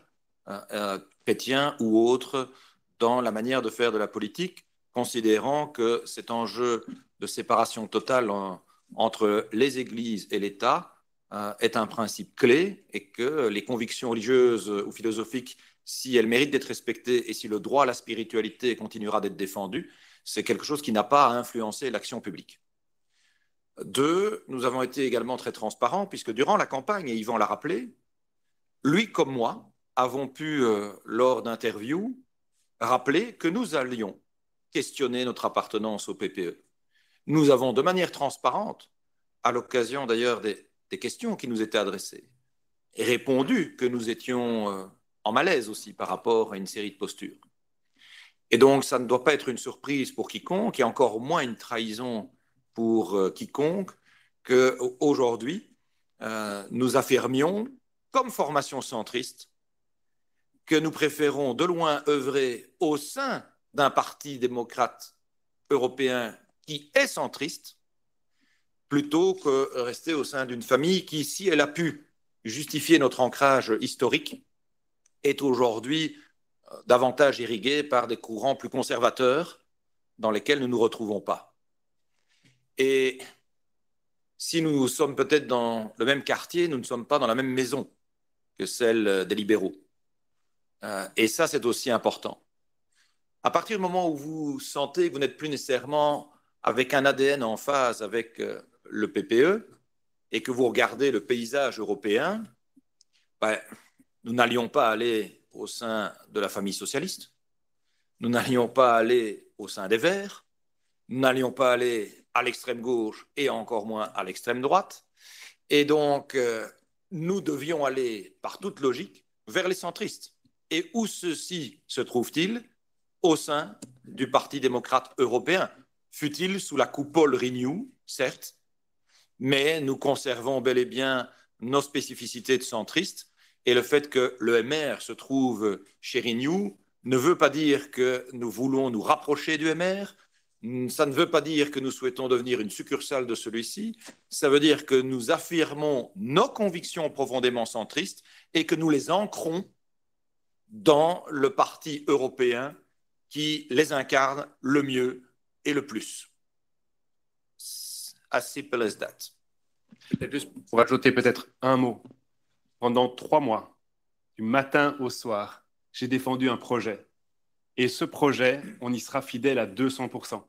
chrétien ou autre dans la manière de faire de la politique, considérant que cet enjeu de séparation totale entre les églises et l'État est un principe clé et que les convictions religieuses ou philosophiques, si elles méritent d'être respectées et si le droit à la spiritualité continuera d'être défendu, c'est quelque chose qui n'a pas à influencer l'action publique. Deux, nous avons été également très transparents puisque durant la campagne, et Yvan l'a rappelé, lui comme moi avons pu, lors d'interviews, rappeler que nous allions questionner notre appartenance au PPE. Nous avons de manière transparente, à l'occasion d'ailleurs des questions qui nous étaient adressées, et répondu que nous étions en malaise aussi par rapport à une série de postures. Et donc, ça ne doit pas être une surprise pour quiconque, et encore moins une trahison pour quiconque, qu'aujourd'hui, nous affirmions, comme formation centriste, que nous préférons de loin œuvrer au sein d'un parti démocrate européen qui est centriste, plutôt que rester au sein d'une famille qui, si elle a pu justifier notre ancrage historique, est aujourd'hui davantage irriguée par des courants plus conservateurs dans lesquels nous ne nous retrouvons pas. Et si nous sommes peut-être dans le même quartier, nous ne sommes pas dans la même maison que celle des libéraux. Et ça, c'est aussi important. À partir du moment où vous sentez que vous n'êtes plus nécessairement avec un ADN en phase avec le PPE et que vous regardez le paysage européen, nous n'allions pas aller au sein de la famille socialiste, nous n'allions pas aller au sein des Verts, nous n'allions pas aller à l'extrême gauche et encore moins à l'extrême droite. Et donc, nous devions aller, par toute logique, vers les centristes. Et où ceux-ci se trouvent-ils? Au sein du Parti démocrate européen, fut-il sous la coupole Renew, certes, mais nous conservons bel et bien nos spécificités de centristes, et le fait que le MR se trouve chez Renew ne veut pas dire que nous voulons nous rapprocher du MR, ça ne veut pas dire que nous souhaitons devenir une succursale de celui-ci, ça veut dire que nous affirmons nos convictions profondément centristes et que nous les ancrons dans le parti européen qui les incarne le mieux et le plus. As simple as that. Juste pour ajouter peut-être un mot. Pendant 3 mois, du matin au soir, j'ai défendu un projet. Et ce projet, on y sera fidèle à 200%.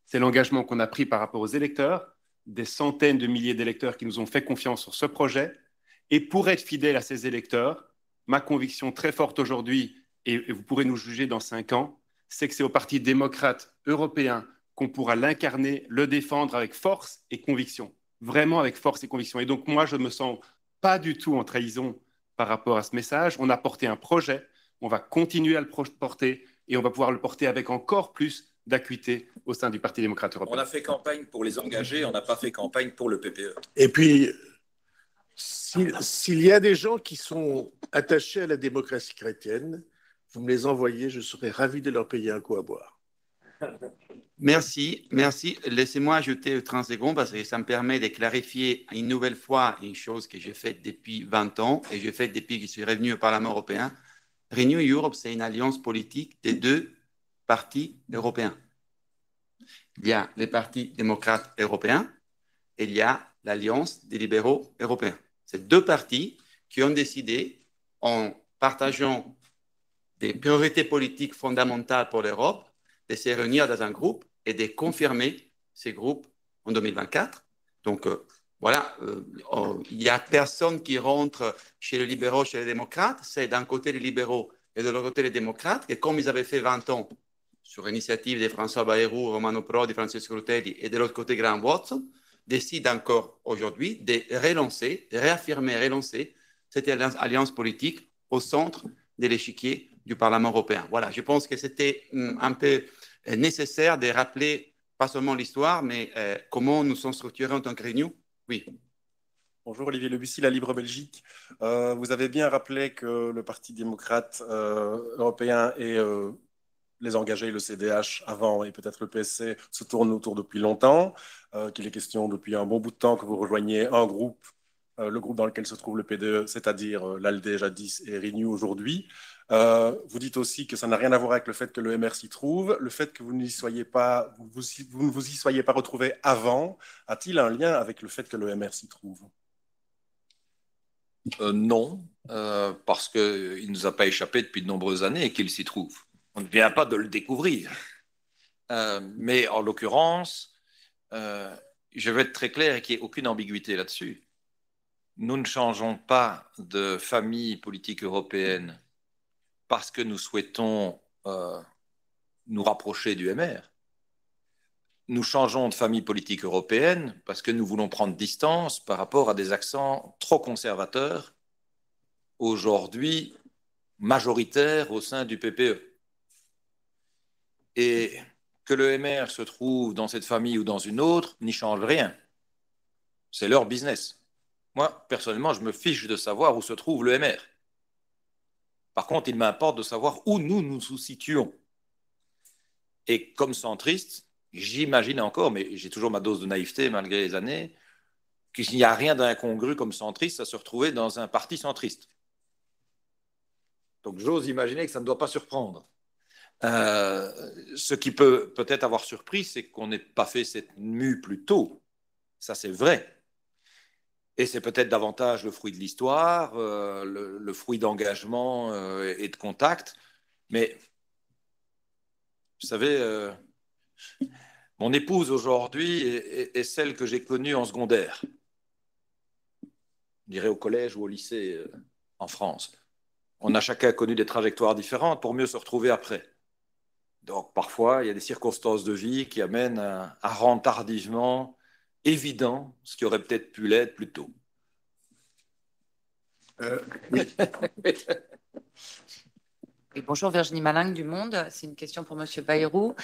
C'est l'engagement qu'on a pris par rapport aux électeurs, des centaines de milliers d'électeurs qui nous ont fait confiance sur ce projet. Et pour être fidèle à ces électeurs, ma conviction très forte aujourd'hui, et vous pourrez nous juger dans 5 ans, c'est que c'est au Parti démocrate européen qu'on pourra l'incarner, le défendre avec force et conviction. Vraiment avec force et conviction. Et donc moi, je ne me sens pas du tout en trahison par rapport à ce message. On a porté un projet, on va continuer à le porter et on va pouvoir le porter avec encore plus d'acuité au sein du Parti démocrate européen. On a fait campagne pour les engagés, on n'a pas fait campagne pour le PPE. Et puis, s'il y a des gens qui sont attachés à la démocratie chrétienne, vous me les envoyez, je serais ravi de leur payer un coup à boire. Merci, merci. Laissez-moi ajouter 30 secondes parce que ça me permet de clarifier une nouvelle fois une chose que j'ai faite depuis 20 ans et j'ai faite depuis que je suis revenu au Parlement européen. Renew Europe, c'est une alliance politique des 2 partis européens. Il y a les partis démocrates européens et il y a l'alliance des libéraux européens. C'est 2 partis qui ont décidé, en partageant des priorités politiques fondamentales pour l'Europe, de se réunir dans un groupe et de confirmer ces groupes en 2024. Donc, voilà, il n'y a personne qui rentre chez les libéraux, chez les démocrates. C'est d'un côté les libéraux et de l'autre côté les démocrates. Et comme ils avaient fait 20 ans sur initiative de François Bayrou, Romano Prodi, Francesco Rutelli et de l'autre côté Graham Watson, décident encore aujourd'hui de relancer, de réaffirmer, relancer cette alliance politique au centre de l'échiquier du Parlement européen. Voilà, je pense que c'était un peu nécessaire de rappeler pas seulement l'histoire, mais comment nous sommes structurés en tant que Renew. Oui. Bonjour, Olivier Lebussy, La Libre Belgique. Vous avez bien rappelé que le Parti démocrate européen et les engagés, le CDH avant et peut-être le PSC, se tournent autour depuis longtemps, qu'il est question depuis un bon bout de temps que vous rejoigniez un groupe, le groupe dans lequel se trouve le PDE, c'est-à-dire l'ALDE jadis et Renew aujourd'hui. Vous dites aussi que ça n'a rien à voir avec le fait que le MR s'y trouve. Le fait que vous n'y soyez pas, vous ne vous y soyez pas retrouvé avant, a-t-il un lien avec le fait que le MR s'y trouve? Non, parce qu'il ne nous a pas échappé depuis de nombreuses années et qu'il s'y trouve. On ne vient pas de le découvrir. Mais en l'occurrence, je vais être très clair et qu'il n'y ait aucune ambiguïté là-dessus. Nous ne changeons pas de famille politique européenne parce que nous souhaitons nous rapprocher du MR. Nous changeons de famille politique européenne parce que nous voulons prendre distance par rapport à des accents trop conservateurs, aujourd'hui majoritaires au sein du PPE. Et que le MR se trouve dans cette famille ou dans une autre n'y change rien. C'est leur business. Moi, personnellement, je me fiche de savoir où se trouve le MR. Par contre, il m'importe de savoir où nous nous situons. Et comme centriste, j'imagine encore, mais j'ai toujours ma dose de naïveté malgré les années, qu'il n'y a rien d'incongru comme centriste à se retrouver dans un parti centriste. Donc j'ose imaginer que ça ne doit pas surprendre. Ce qui peut peut-être avoir surpris, c'est qu'on n'ait pas fait cette mue plus tôt. Ça, c'est vrai. Et c'est peut-être davantage le fruit de l'histoire, le fruit d'engagement et de contact. Mais, vous savez, mon épouse aujourd'hui est celle que j'ai connue en secondaire. Je dirais au collège ou au lycée en France. On a chacun connu des trajectoires différentes pour mieux se retrouver après. Donc, parfois, il y a des circonstances de vie qui amènent à rendre tardivement évident ce qui aurait peut-être pu l'être plus tôt. Et bonjour, Virginie Malingue du Monde. C'est une question pour Monsieur Bayrou.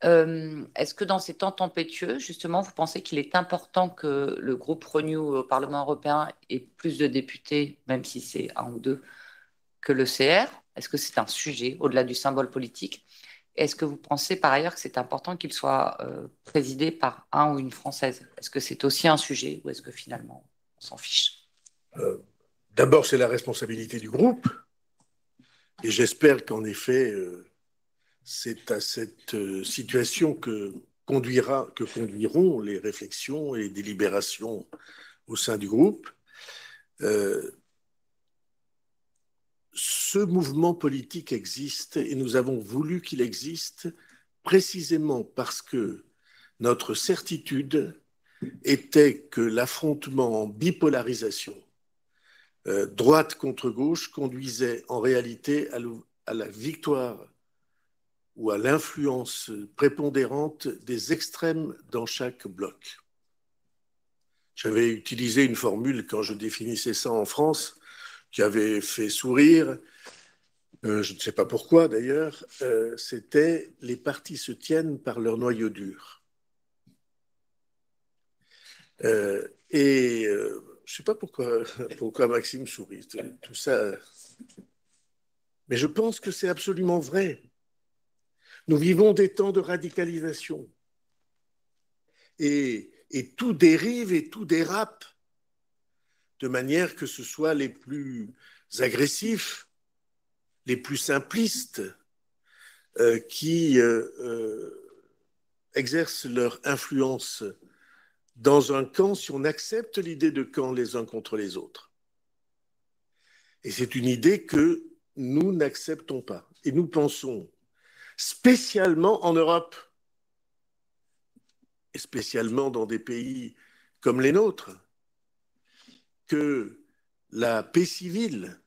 Est-ce que dans ces temps tempétueux, justement, vous pensez qu'il est important que le groupe Renew au Parlement européen ait plus de députés, même si c'est un ou deux, que le CR? Est-ce que c'est un sujet au-delà du symbole politique? Est-ce que vous pensez par ailleurs que c'est important qu'il soit présidé par un ou une Française? Est-ce que c'est aussi un sujet ou est-ce que finalement on s'en fiche? D'abord, c'est la responsabilité du groupe. Et j'espère qu'en effet, c'est à cette situation que conduiront les réflexions et les délibérations au sein du groupe. Ce mouvement politique existe et nous avons voulu qu'il existe précisément parce que notre certitude était que l'affrontement en bipolarisation, droite contre gauche, conduisait en réalité à la victoire ou à l'influence prépondérante des extrêmes dans chaque bloc. J'avais utilisé une formule quand je définissais ça en France, qui avait fait sourire, je ne sais pas pourquoi d'ailleurs, c'était « les partis se tiennent par leur noyau dur ». Je ne sais pas pourquoi Maxime sourit, tout ça. Mais je pense que c'est absolument vrai. Nous vivons des temps de radicalisation. Et tout dérive et tout dérape de manière que ce soit les plus agressifs, les plus simplistes qui exercent leur influence dans un camp si on accepte l'idée de camp les uns contre les autres. Et c'est une idée que nous n'acceptons pas. Et nous pensons, spécialement en Europe, et spécialement dans des pays comme les nôtres, que la paix civile,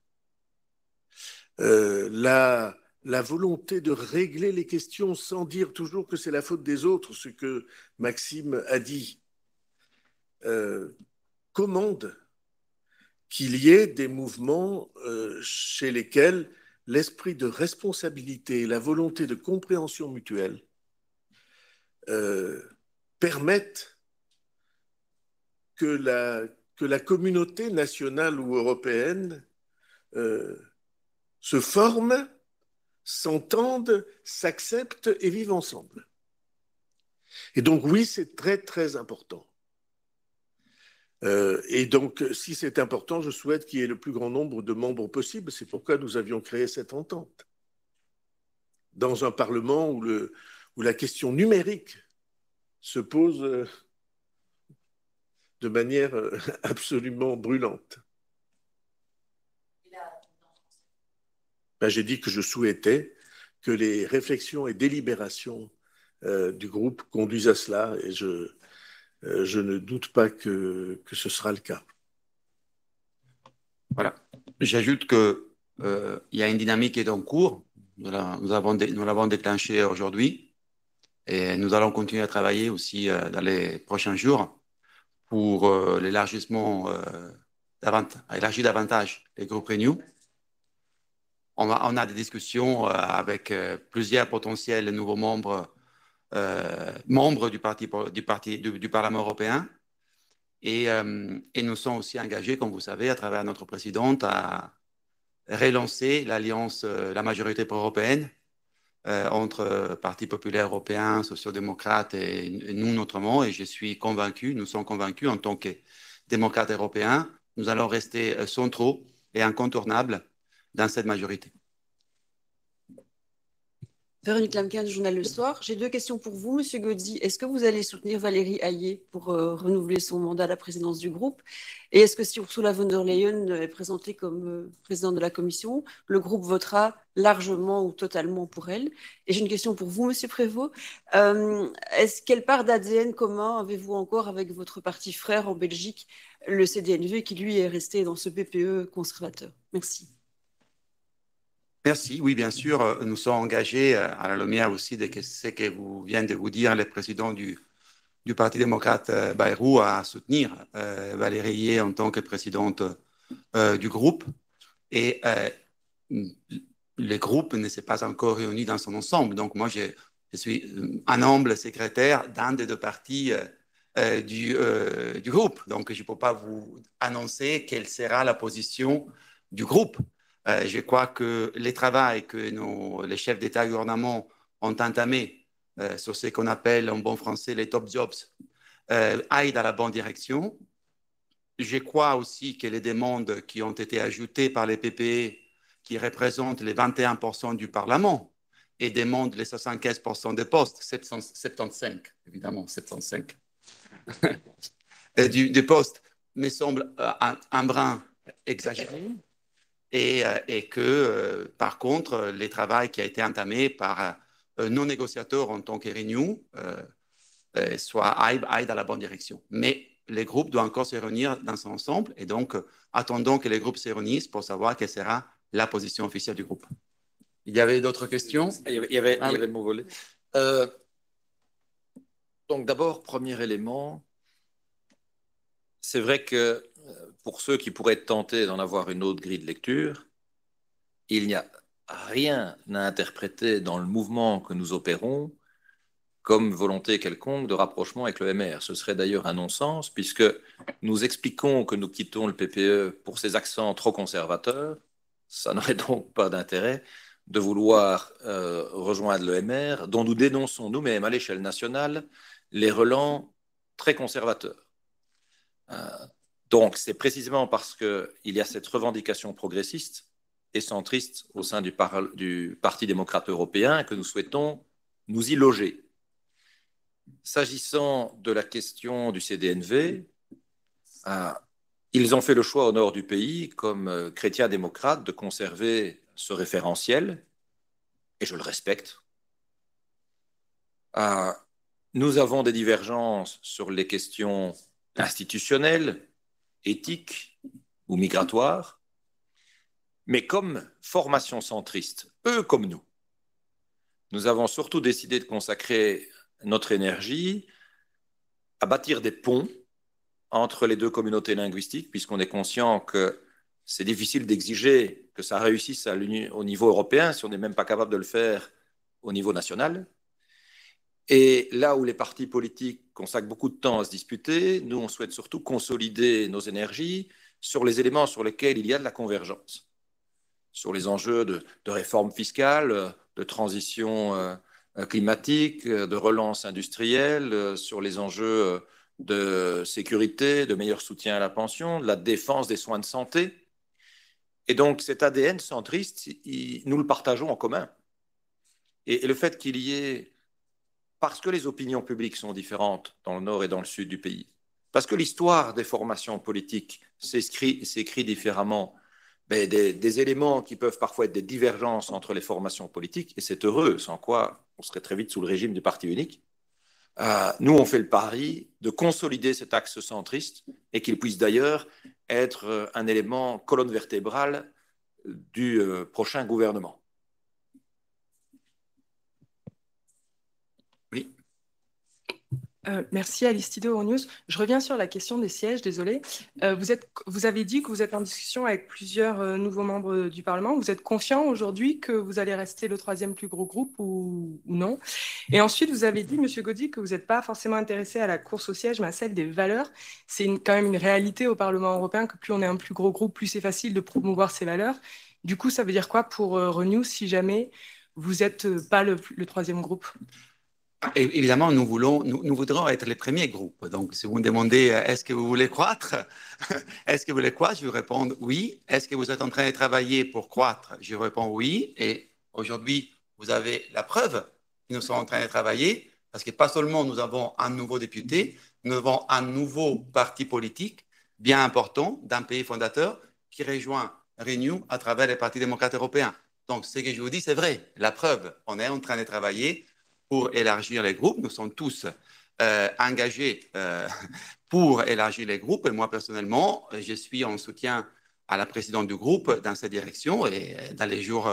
la volonté de régler les questions sans dire toujours que c'est la faute des autres, ce que Maxime a dit, commande qu'il y ait des mouvements chez lesquels l'esprit de responsabilité et la volonté de compréhension mutuelle permettent que que la communauté nationale ou européenne se forment, s'entendent, s'acceptent et vivent ensemble. Et donc oui, c'est très très important. Et donc, si c'est important, je souhaite qu'il y ait le plus grand nombre de membres possible. C'est pourquoi nous avions créé cette entente. Dans un Parlement où la question numérique se pose de manière absolument brûlante. Ben, j'ai dit que je souhaitais que les réflexions et délibérations du groupe conduisent à cela, et je ne doute pas que ce sera le cas. Voilà. J'ajoute qu'il y a une dynamique qui est en cours. Nous l'avons déclenchée aujourd'hui et nous allons continuer à travailler aussi dans les prochains jours pour l'élargissement, élargir davantage les groupes Renew. On a des discussions avec plusieurs potentiels nouveaux membres du Parlement européen. Et nous sommes aussi engagés, comme vous savez, à travers notre présidente, à relancer l'alliance, la majorité pro-européenne entre Parti populaire européen, sociaux-démocrates et nous, notamment. Et je suis convaincu, nous sommes convaincus en tant que démocrates européens, nous allons rester centraux et incontournables dans cette majorité. Véronique Lamkin du journal Le Soir. J'ai deux questions pour vous, Monsieur Gaudi. Est-ce que vous allez soutenir Valérie Hayé pour renouveler son mandat à la présidence du groupe? Et est-ce que si Ursula von der Leyen est présentée comme présidente de la Commission, le groupe votera largement ou totalement pour elle? Et j'ai une question pour vous, Monsieur Prévost. Quelle part d'ADN commun avez-vous encore avec votre parti frère en Belgique, le CD&V, qui lui est resté dans ce PPE conservateur? Merci. Merci. Oui, bien sûr, nous sommes engagés à la lumière aussi de ce que vient de vous dire le président du Parti démocrate Bayrou à soutenir Valérie Hayé en tant que présidente du groupe. Et le groupe ne s'est pas encore réuni dans son ensemble. Donc moi, je suis un humble secrétaire d'un des deux partis du groupe. Donc je ne peux pas vous annoncer quelle sera la position du groupe. Je crois que les travaux que les chefs d'État et de gouvernement ont entamés sur ce qu'on appelle en bon français les top jobs aillent dans la bonne direction. Je crois aussi que les demandes qui ont été ajoutées par les PPE, qui représentent les 21% du Parlement et demandent les 75% des postes, 75 évidemment, 75 du poste, me semble un brin exagéré. Et que, par contre, le travail qui a été entamé par nos négociateurs en tant que Renew aille dans la bonne direction. Mais les groupes doivent encore se réunir dans son ensemble et donc attendons que les groupes se réunissent pour savoir quelle sera la position officielle du groupe. Il y avait d'autres questions? Il y avait mon volet. Donc d'abord, premier élément, c'est vrai que pour ceux qui pourraient être tentés d'en avoir une autre grille de lecture, il n'y a rien à interpréter dans le mouvement que nous opérons comme volonté quelconque de rapprochement avec le MR. Ce serait d'ailleurs un non-sens, puisque nous expliquons que nous quittons le PPE pour ses accents trop conservateurs. Ça n'aurait donc pas d'intérêt de vouloir rejoindre le MR, dont nous dénonçons nous-mêmes à l'échelle nationale les relents très conservateurs. Donc, c'est précisément parce qu'il y a cette revendication progressiste et centriste au sein du Parti démocrate européen que nous souhaitons nous y loger. S'agissant de la question du CD&V, ils ont fait le choix au nord du pays, comme chrétiens démocrates, de conserver ce référentiel, et je le respecte. Nous avons des divergences sur les questions institutionnelles, éthiques ou migratoires, mais comme formation centriste, eux comme nous avons surtout décidé de consacrer notre énergie à bâtir des ponts entre les deux communautés linguistiques, puisqu'on est conscient que c'est difficile d'exiger que ça réussisse au niveau européen si on n'est même pas capable de le faire au niveau national. Et là où les partis politiques consacrent beaucoup de temps à se disputer, nous, on souhaite surtout consolider nos énergies sur les éléments sur lesquels il y a de la convergence, sur les enjeux de réforme fiscale, de transition climatique, de relance industrielle, sur les enjeux de sécurité, de meilleur soutien à la pension, de la défense des soins de santé. Et donc cet ADN centriste, nous le partageons en commun. Et le fait qu'il y ait, parce que les opinions publiques sont différentes dans le nord et dans le sud du pays, parce que l'histoire des formations politiques s'écrit différemment, mais des éléments qui peuvent parfois être des divergences entre les formations politiques, et c'est heureux, sans quoi on serait très vite sous le régime du parti unique. Nous, on fait le pari de consolider cet axe centriste et qu'il puisse d'ailleurs être un élément colonne vertébrale du prochain gouvernement. Oui. Merci Alistido Euronews. Je reviens sur la question des sièges, désolé. Vous avez dit que vous êtes en discussion avec plusieurs nouveaux membres du Parlement. Vous êtes confiant aujourd'hui que vous allez rester le troisième plus gros groupe ou non? Et ensuite, vous avez dit, Monsieur Gaudy, que vous n'êtes pas forcément intéressé à la course au siège, mais à celle des valeurs. C'est quand même une réalité au Parlement européen que plus on est un plus gros groupe, plus c'est facile de promouvoir ces valeurs. Du coup, ça veut dire quoi pour Renew si jamais vous n'êtes pas le troisième groupe? Évidemment, nous voudrons être les premiers groupes. Donc, si vous me demandez, est-ce que vous voulez croître? Est-ce que vous voulez croître? Je vous réponds oui. Est-ce que vous êtes en train de travailler pour croître? Je vous réponds oui. Et aujourd'hui, vous avez la preuve que nous sommes en train de travailler, parce que pas seulement nous avons un nouveau député, nous avons un nouveau parti politique bien important d'un pays fondateur qui rejoint Renew à travers les partis démocrates européens. Donc, ce que je vous dis, c'est vrai. La preuve, on est en train de travailler pour élargir les groupes. Nous sommes tous engagés pour élargir les groupes. Et moi, personnellement, je suis en soutien à la présidente du groupe dans cette direction. Et dans les jours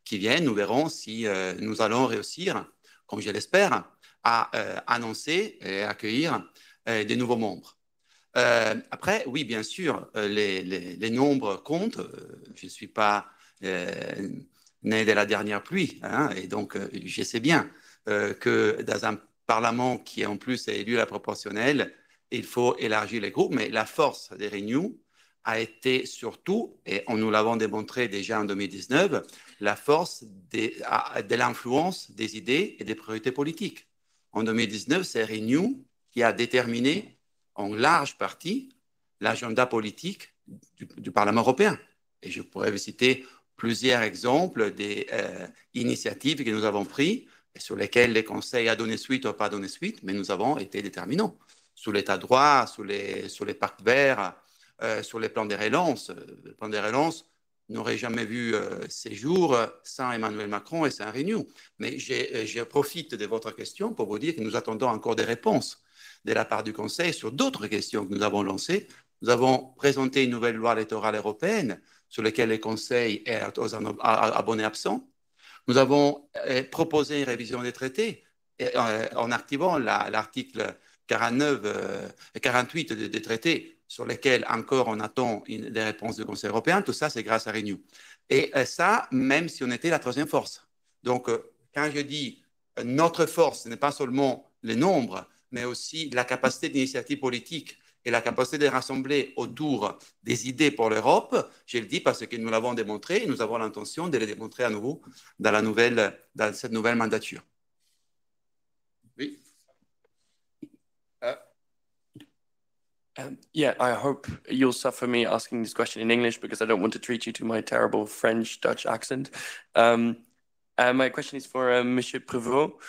qui viennent, nous verrons si nous allons réussir, comme je l'espère, à annoncer et accueillir des nouveaux membres. Après, oui, bien sûr, les nombres comptent. Je ne suis pas né de la dernière pluie, hein, et donc je sais bien que dans un Parlement qui en plus est élu à la proportionnelle, il faut élargir les groupes, mais la force des Renew a été surtout, et nous l'avons démontré déjà en 2019, la force de l'influence des idées et des priorités politiques. En 2019, c'est Renew qui a déterminé en large partie l'agenda politique du Parlement européen. Et je pourrais vous citer plusieurs exemples des initiatives que nous avent prises et sur lesquelles le Conseil a donné suite ou pas donné suite, mais nous avons été déterminants. Sur l'état de droit, sur les pactes verts, sur les plans de relance. Le plan de relance n'aurait jamais vu ces jours sans Emmanuel Macron et sans Renew. Mais je profite de votre question pour vous dire que nous attendons encore des réponses de la part du Conseil sur d'autres questions que nous avons lancées. Nous avons présenté une nouvelle loi électorale européenne sur laquelle le Conseil est aux abonnés absents. Nous avons proposé une révision des traités en activant l'article 48 des traités sur lesquels encore on attend des réponses du Conseil européen. Tout ça, c'est grâce à Renew. Et ça, même si on était la troisième force. Donc, quand je dis notre force, ce n'est pas seulement les nombres, mais aussi la capacité d'initiative politique et la capacité de rassembler autour des idées pour l'Europe. Je le dis parce que nous l'avons démontré et nous avons l'intention de le démontrer à nouveau dans cette nouvelle mandature. Oui. Yeah, I hope you'll suffer me asking this question in English because I don't want to treat you to my terrible French-Dutch accent. My question is for Monsieur Prévost.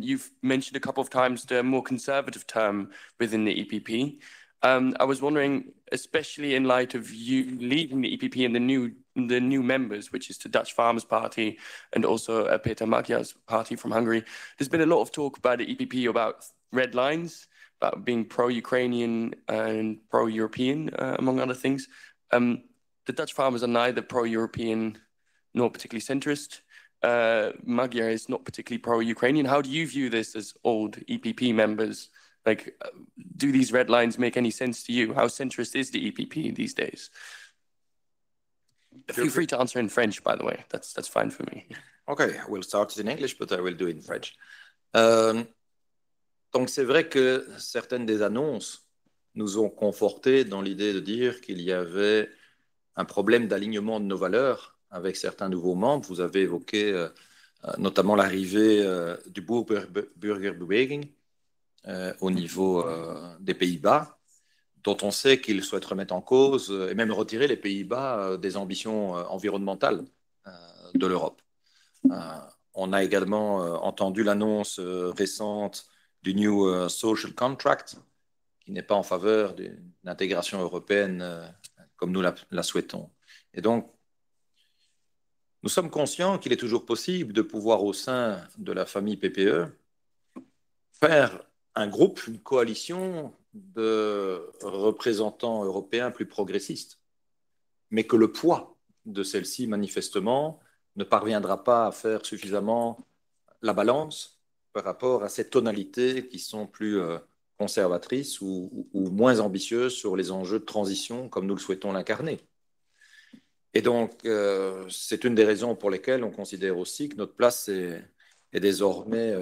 You've mentioned a couple of times the more conservative term within the EPP. I was wondering, especially in light of you leading the EPP and the new members, which is the Dutch Farmers Party and also Peter Magyar's party from Hungary, there's been a lot of talk about the EPP about red lines, about being pro-Ukrainian and pro-European, among other things. The Dutch farmers are neither pro-European nor particularly centrist. Magyar is not particularly pro-Ukrainian. How do you view this as old EPP members? Like, do these red lines make any sense to you? How centrist is the EPP these days? Feel free to answer in French, by the way. That's fine for me. Okay, we'll start in English, but I will do it in French. Donc c'est vrai que certaines des annonces nous ont confortés dans l'idée de dire qu'il y avait un problème d'alignement de nos valeurs avec certains nouveaux membres. Vous avez évoqué notamment l'arrivée du Burgerbeweging au niveau des Pays-Bas, dont on sait qu'ils souhaitent remettre en cause et même retirer les Pays-Bas des ambitions environnementales de l'Europe. On a également entendu l'annonce récente du New Social Contract, qui n'est pas en faveur d'une intégration européenne comme nous la souhaitons. Et donc, nous sommes conscients qu'il est toujours possible de pouvoir, au sein de la famille PPE, faire un groupe, une coalition de représentants européens plus progressistes, mais que le poids de celle-ci, manifestement, ne parviendra pas à faire suffisamment la balance par rapport à ces tonalités qui sont plus conservatrices ou moins ambitieuses sur les enjeux de transition comme nous le souhaitons l'incarner. Et donc, c'est une des raisons pour lesquelles on considère aussi que notre place est désormais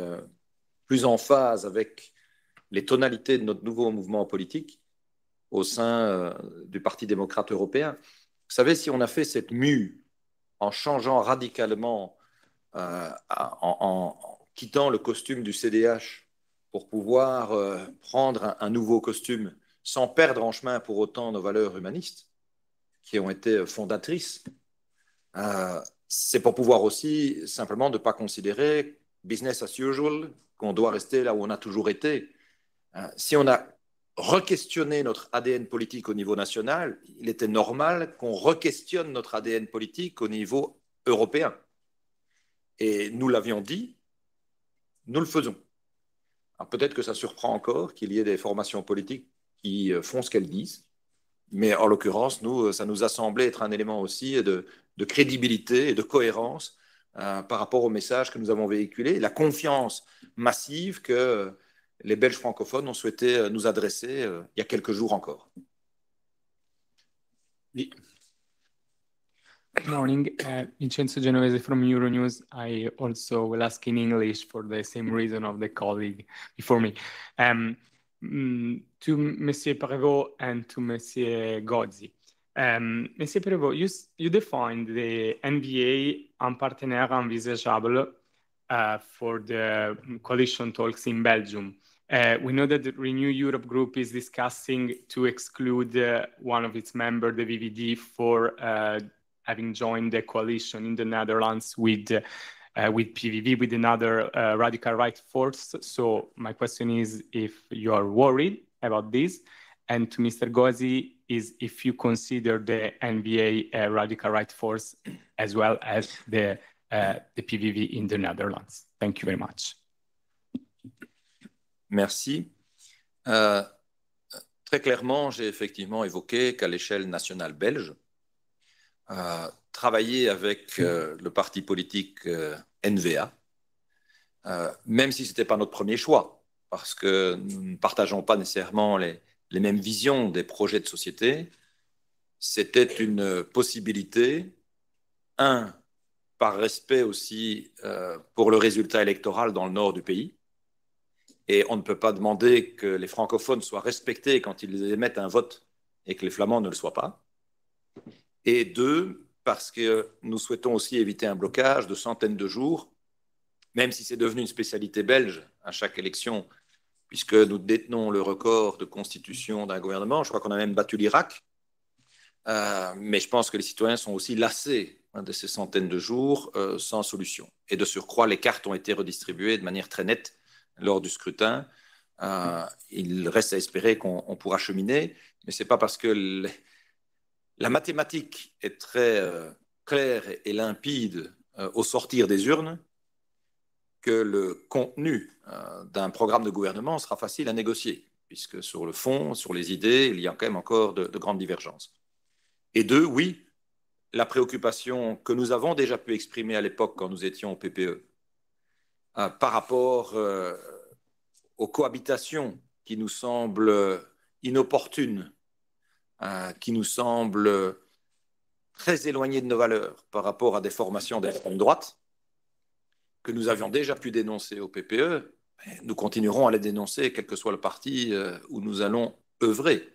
plus en phase avec les tonalités de notre nouveau mouvement politique au sein du Parti démocrate européen. Vous savez, si on a fait cette mue en changeant radicalement, en quittant le costume du CDH pour pouvoir prendre un nouveau costume sans perdre en chemin pour autant nos valeurs humanistes qui ont été fondatrices, c'est pour pouvoir aussi simplement ne pas considérer business as usual, qu'on doit rester là où on a toujours été. Si on a re-questionné notre ADN politique au niveau national, il était normal qu'on re-questionne notre ADN politique au niveau européen. Et nous l'avions dit, nous le faisons. Peut-être que ça surprend encore qu'il y ait des formations politiques qui font ce qu'elles disent, mais en l'occurrence, nous, ça nous a semblé être un élément aussi de crédibilité et de cohérence par rapport au message que nous avons véhiculé, la confiance massive que les Belges francophones ont souhaité nous adresser il y a quelques jours encore. Oui. Good morning, Vincenzo Genovese from Euronews. I also will ask in English for the same reason of the colleague before me. To Monsieur Prévost and to Monsieur Gozzi. Monsieur Prévost, you defined the NBA un partenaire envisageable for the coalition talks in Belgium. We know that the Renew Europe group is discussing to exclude one of its members, the VVD, for having joined the coalition in the Netherlands with PVV, with another radical right force. So my question is if you are worried about this, and to Mr. Gozzi is if you consider the NBA a radical right force as well as the PVV in the Netherlands. Thank you very much. Merci. Très clairement, j'ai effectivement évoqué qu'à l'échelle nationale belge, travailler avec le parti politique NVA, même si ce n'était pas notre premier choix, parce que nous ne partageons pas nécessairement les mêmes visions des projets de société, c'était une possibilité, par respect aussi pour le résultat électoral dans le nord du pays, et on ne peut pas demander que les francophones soient respectés quand ils émettent un vote et que les flamands ne le soient pas. Et 2, parce que nous souhaitons aussi éviter un blocage de centaines de jours, même si c'est devenu une spécialité belge à chaque élection, puisque nous détenons le record de constitution d'un gouvernement. Je crois qu'on a même battu l'Irak. Mais je pense que les citoyens sont aussi lassés de ces centaines de jours sans solution. Et de surcroît, les cartes ont été redistribuées de manière très nette lors du scrutin. Il reste à espérer qu'on pourra cheminer, mais ce n'est pas parce que la mathématique est très claire et limpide au sortir des urnes que le contenu d'un programme de gouvernement sera facile à négocier, puisque sur le fond, sur les idées, il y a quand même encore de grandes divergences. Et 2, oui, la préoccupation que nous avons déjà pu exprimer à l'époque quand nous étions au PPE, par rapport aux cohabitations qui nous semblent inopportunes, qui nous semblent très éloignées de nos valeurs par rapport à des formations d'extrême droite, que nous avions déjà pu dénoncer au PPE, nous continuerons à les dénoncer, quel que soit le parti où nous allons œuvrer.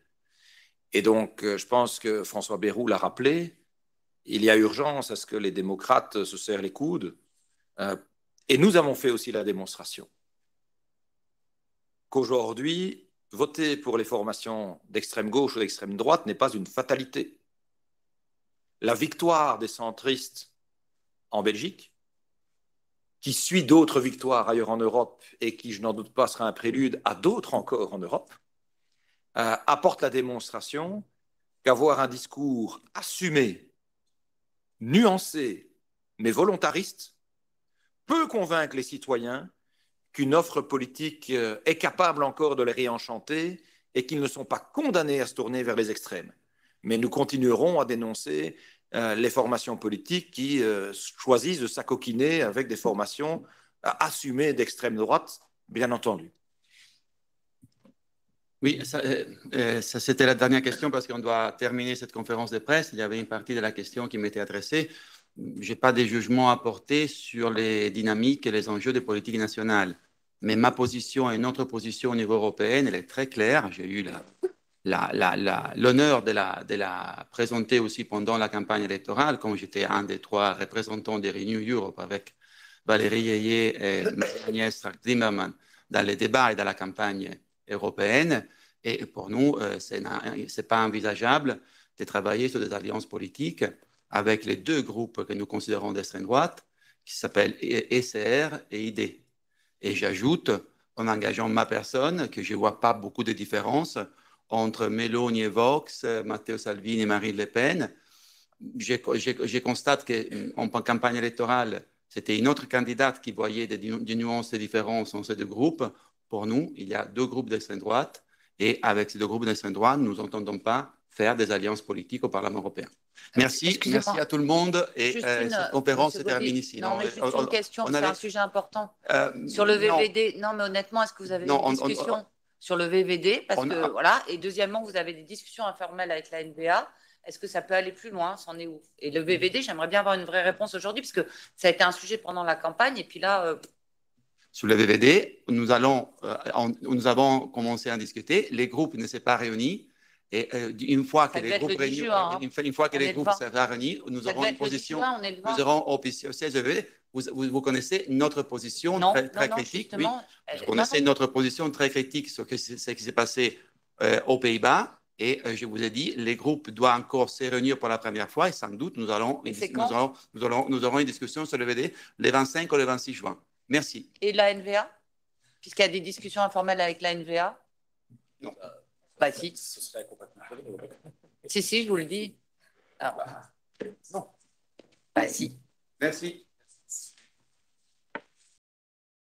Et donc, je pense que François Bayrou l'a rappelé, il y a urgence à ce que les démocrates se serrent les coudes. Et nous avons fait aussi la démonstration qu'aujourd'hui, voter pour les formations d'extrême gauche ou d'extrême droite n'est pas une fatalité. La victoire des centristes en Belgique, qui suit d'autres victoires ailleurs en Europe et qui, je n'en doute pas, sera un prélude à d'autres encore en Europe, apporte la démonstration qu'avoir un discours assumé, nuancé, mais volontariste, peut convaincre les citoyens qu'une offre politique est capable encore de les réenchanter et qu'ils ne sont pas condamnés à se tourner vers les extrêmes. Mais nous continuerons à dénoncer les formations politiques qui choisissent de s'acoquiner avec des formations assumées d'extrême droite, bien entendu. Oui, ça c'était la dernière question parce qu'on doit terminer cette conférence de presse. Il y avait une partie de la question qui m'était adressée. Je n'ai pas de jugement à porter sur les dynamiques et les enjeux des politiques nationales. Mais ma position et notre position au niveau européen, elle est très claire. J'ai eu l'honneur de la présenter aussi pendant la campagne électorale, quand j'étais un des 3 représentants de Renew Europe avec Valérie Ayé et Agnès Strack-Zimmermann dans les débats et dans la campagne européenne. Et pour nous, ce n'est pas envisageable de travailler sur des alliances politiques avec les 2 groupes que nous considérons d'extrême droite, qui s'appellent ECR et ID. Et j'ajoute, en engageant ma personne, que je ne vois pas beaucoup de différences entre Meloni et Vox, Matteo Salvini et Marine Le Pen. Je constate qu'en campagne électorale, c'était une autre candidate qui voyait des nuances et différences entre ces 2 groupes. Pour nous, il y a 2 groupes d'extrême droite et avec ces 2 groupes d'extrême droite, nous n'entendons pas faire des alliances politiques au Parlement européen. Merci à tout le monde et cette conférence se termine ici. Non, mais juste une question, c'est un sujet important. Sur le VVD, non, mais honnêtement, est-ce que vous avez des discussions sur le VVD? Parce que, voilà, et deuxièmement, vous avez des discussions informelles avec la NBA. Est-ce que ça peut aller plus loin? C'en est où? Et le VVD, j'aimerais bien avoir une vraie réponse aujourd'hui, parce que ça a été un sujet pendant la campagne, et puis là... Sur le VVD, nous avons commencé à discuter. Les groupes ne s'est pas réunis. Et une fois que les groupes seront réunis, nous aurons une position. Nous aurons au CSEV. Vous connaissez notre position très critique. Oui, vous connaissez notre position très critique sur ce qui s'est passé aux Pays-Bas. Et je vous ai dit, les groupes doivent encore se réunir pour la première fois. Et sans doute, nous aurons une discussion sur le VVD le 25 ou le 26 juin. Merci. Et la NVA? Puisqu'il y a des discussions informelles avec la NVA? Non. Bah si. Si, je vous le dis. Alors, non. Bah si. Merci.